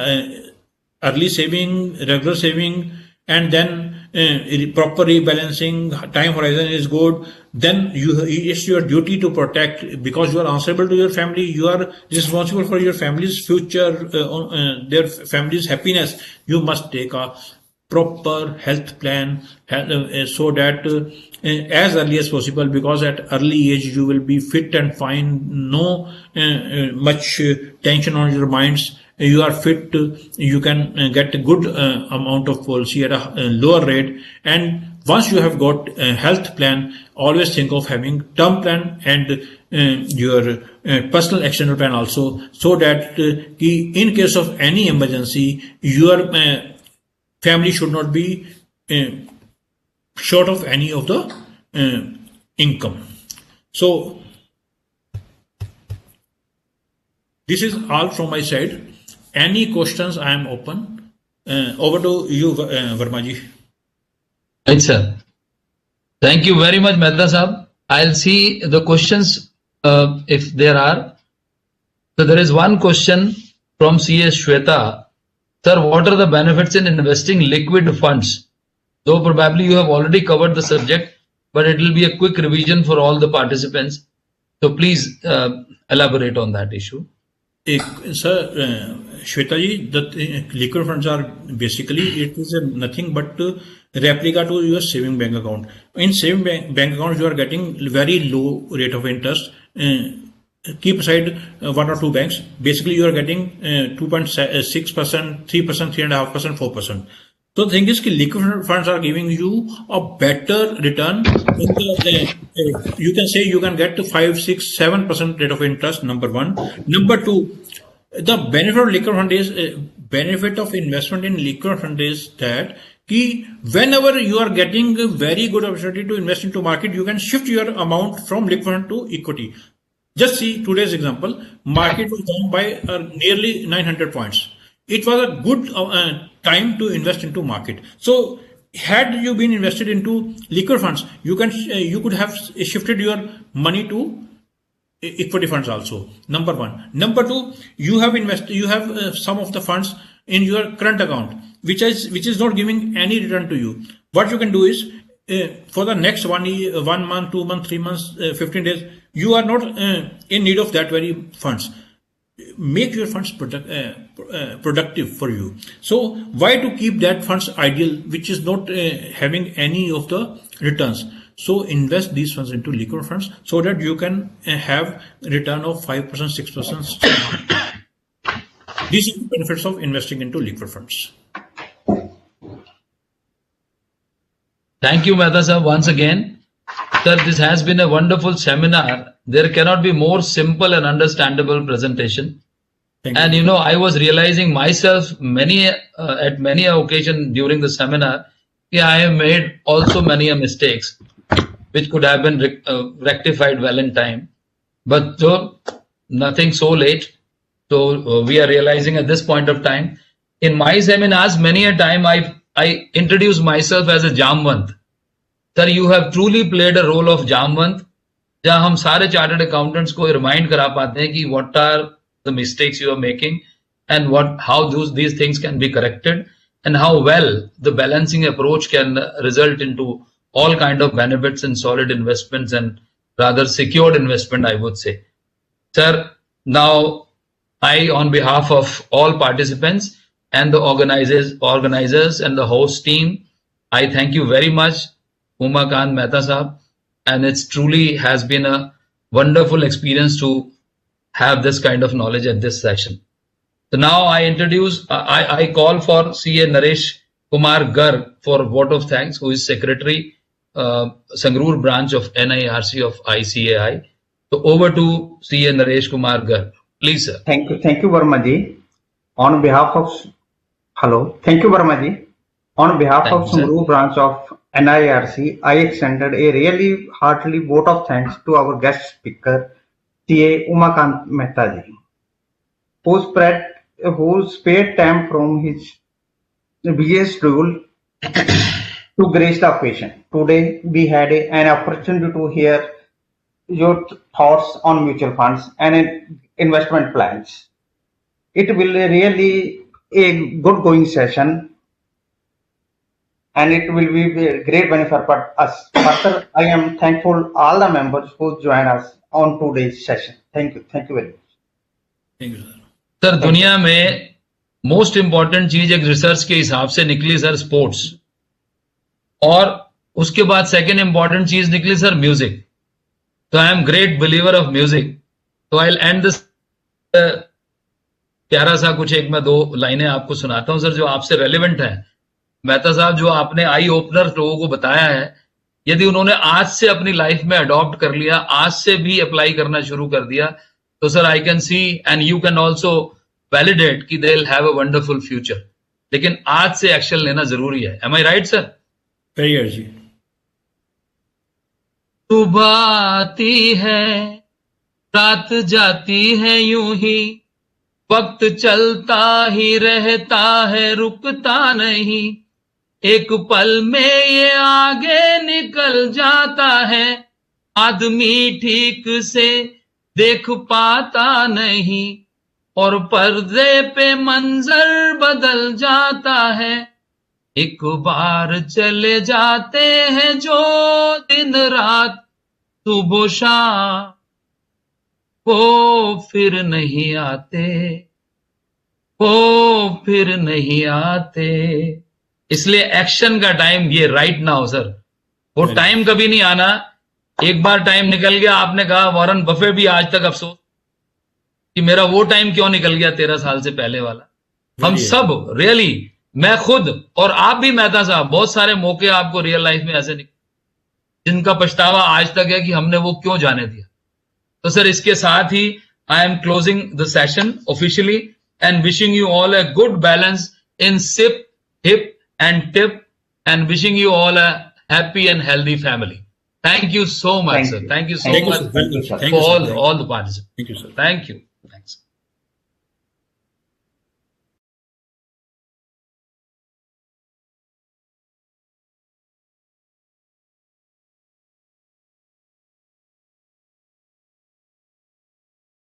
early saving, regular saving, and then proper rebalancing, time horizon is good, then it's your duty to protect, because you are answerable to your family. You are responsible for your family's future, their family's happiness. You must take a proper health plan so that as early as possible, because at early age you will be fit and fine, no much tension on your minds. You are fit, you can get a good amount of policy at a lower rate. And once you have got a health plan, always think of having term plan and your personal accident plan also, so that in case of any emergency, your family should not be short of any of the income. So this is all from my side. Any questions? I am open. Over to you, Vermaji. Right, sir. Thank you very much, Mehta Sahab. I'll see the questions if there are. So there is one question from CS Shweta. Sir, what are the benefits in investing liquid funds? Though probably you have already covered the subject, but it will be a quick revision for all the participants. So please elaborate on that issue. Sir, Shweta ji, the liquid funds are basically, it is nothing but replica to your saving bank account. In saving bank account, you are getting very low rate of interest. Keep aside one or two banks. Basically, you are getting 2.6%, 3%, 3.5%, 4%. So the thing is, liquid funds are giving you a better return. You can say you can get to 5, 6, 7% rate of interest. Number one. Number two, the benefit of liquid fund is benefit of investment in liquid fund is that whenever you are getting a very good opportunity to invest into market, you can shift your amount from liquid fund to equity. Just see today's example. Market was down by nearly 900 points. It was a good time to invest into market. So had you been invested into liquid funds, you could have shifted your money to equity funds also. Number one. Number two, you have some of the funds in your current account, which is not giving any return to you. What you can do is, for the next 1 month, 2 months, 3 months, 15 days, you are not in need of that very funds. Make your funds productive for you. So why to keep that funds idle, which is not having any of the returns? So invest these funds into liquid funds so that you can have return of 5%, 6%. These are the benefits of investing into liquid funds. Thank you, Mehta sir, once again. Sir, this has been a wonderful seminar. There cannot be more simple and understandable presentation. And you know, I was realizing myself at many occasions during the seminar, I have made also many mistakes, which could have been rectified well in time. But nothing so late. So we are realizing at this point of time. In my seminars, many a time I introduce myself as a Jamwant. Sir, you have truly played a role of Jamwant, जहाँ हम सारे chartered accountants को remind करा पाते हैं कि what are the mistakes you are making and how these things can be corrected and how well the balancing approach can result into all kind of benefits and solid investments and rather secured investment, I would say. Sir, now I, on behalf of all participants and the organizers and the host team, I thank you very much, Umakant Mehta Sahab, and it's truly has been a wonderful experience to have this kind of knowledge at this session. So now I call for CA Naresh Kumar Garg for vote of thanks, who is Secretary, Sangrur branch of NIRC of ICAI. So over to CA Naresh Kumar Garg. Please, sir. Thank you, Verma ji. On behalf of Sangrur branch of NIRC, I extended a really heartily vote of thanks to our guest speaker, CA Umakant Mehta ji, who spared time from his busy schedule to grace the occasion. Today, we had an opportunity to hear your thoughts on mutual funds and investment plans. It will really a good going session, and it will be a great benefit for us. Further, I am thankful all the members who join us on today's session. Thank you very much. Thank you, sir. Sir, दुनिया में most important चीज एक research के हिसाब से निकली sir sports, और उसके बाद सेकेंड इम्पॉर्टेंट चीज निकली सर म्यूजिक. तो I am great believer of music. तो आई विल एंड दिस प्यारा सा कुछ एक मैं 2 लाइनें आपको सुनाता हूं सर, जो आपसे रेलिवेंट है. मेहता साहब, जो आपने आई ओपनर लोगों को बताया है, यदि उन्होंने आज से अपनी लाइफ में अडॉप्ट कर लिया, आज से भी अप्लाई करना शुरू कर दिया, तो sir I can see and you can also validate कि they will have a wonderful future. लेकिन आज से एक्शन लेना जरूरी है. Am I right sir? Very जी. सुबह आती है, रात जाती है, यूं ही वक्त चलता ही रहता है, रुकता नहीं. एक पल में ये आगे निकल जाता है, आदमी ठीक से देख पाता नहीं. और पर्दे पे मंजर बदल जाता है। एक बार चले जाते हैं जो दिन रात सुबह शाम, वो फिर नहीं आते, वो फिर नहीं आते। इसलिए एक्शन का टाइम ये राइट नाउ सर, वो टाइम कभी नहीं आना। एक बार टाइम निकल गया, आपने कहा वॉरेन बफे भी आज तक अफसोस कि मेरा वो टाइम क्यों निकल गया 13 साल से पहले वाला। हम सब रियली, मैं खुद और आप भी मेहता साहब, बहुत सारे मौके आपको रियल लाइफ में ऐसे निकले जिनका पछतावा आज तक है कि हमने वो क्यों जाने दिया। तो सर इसके साथ ही I am closing the session officially and wishing you all a good balance in sip, hip and tip, and wishing you all a happy and healthy family. Thank you so much, sir. Thank you so much for all the participants. Thank you, sir. Thank you. Thanks.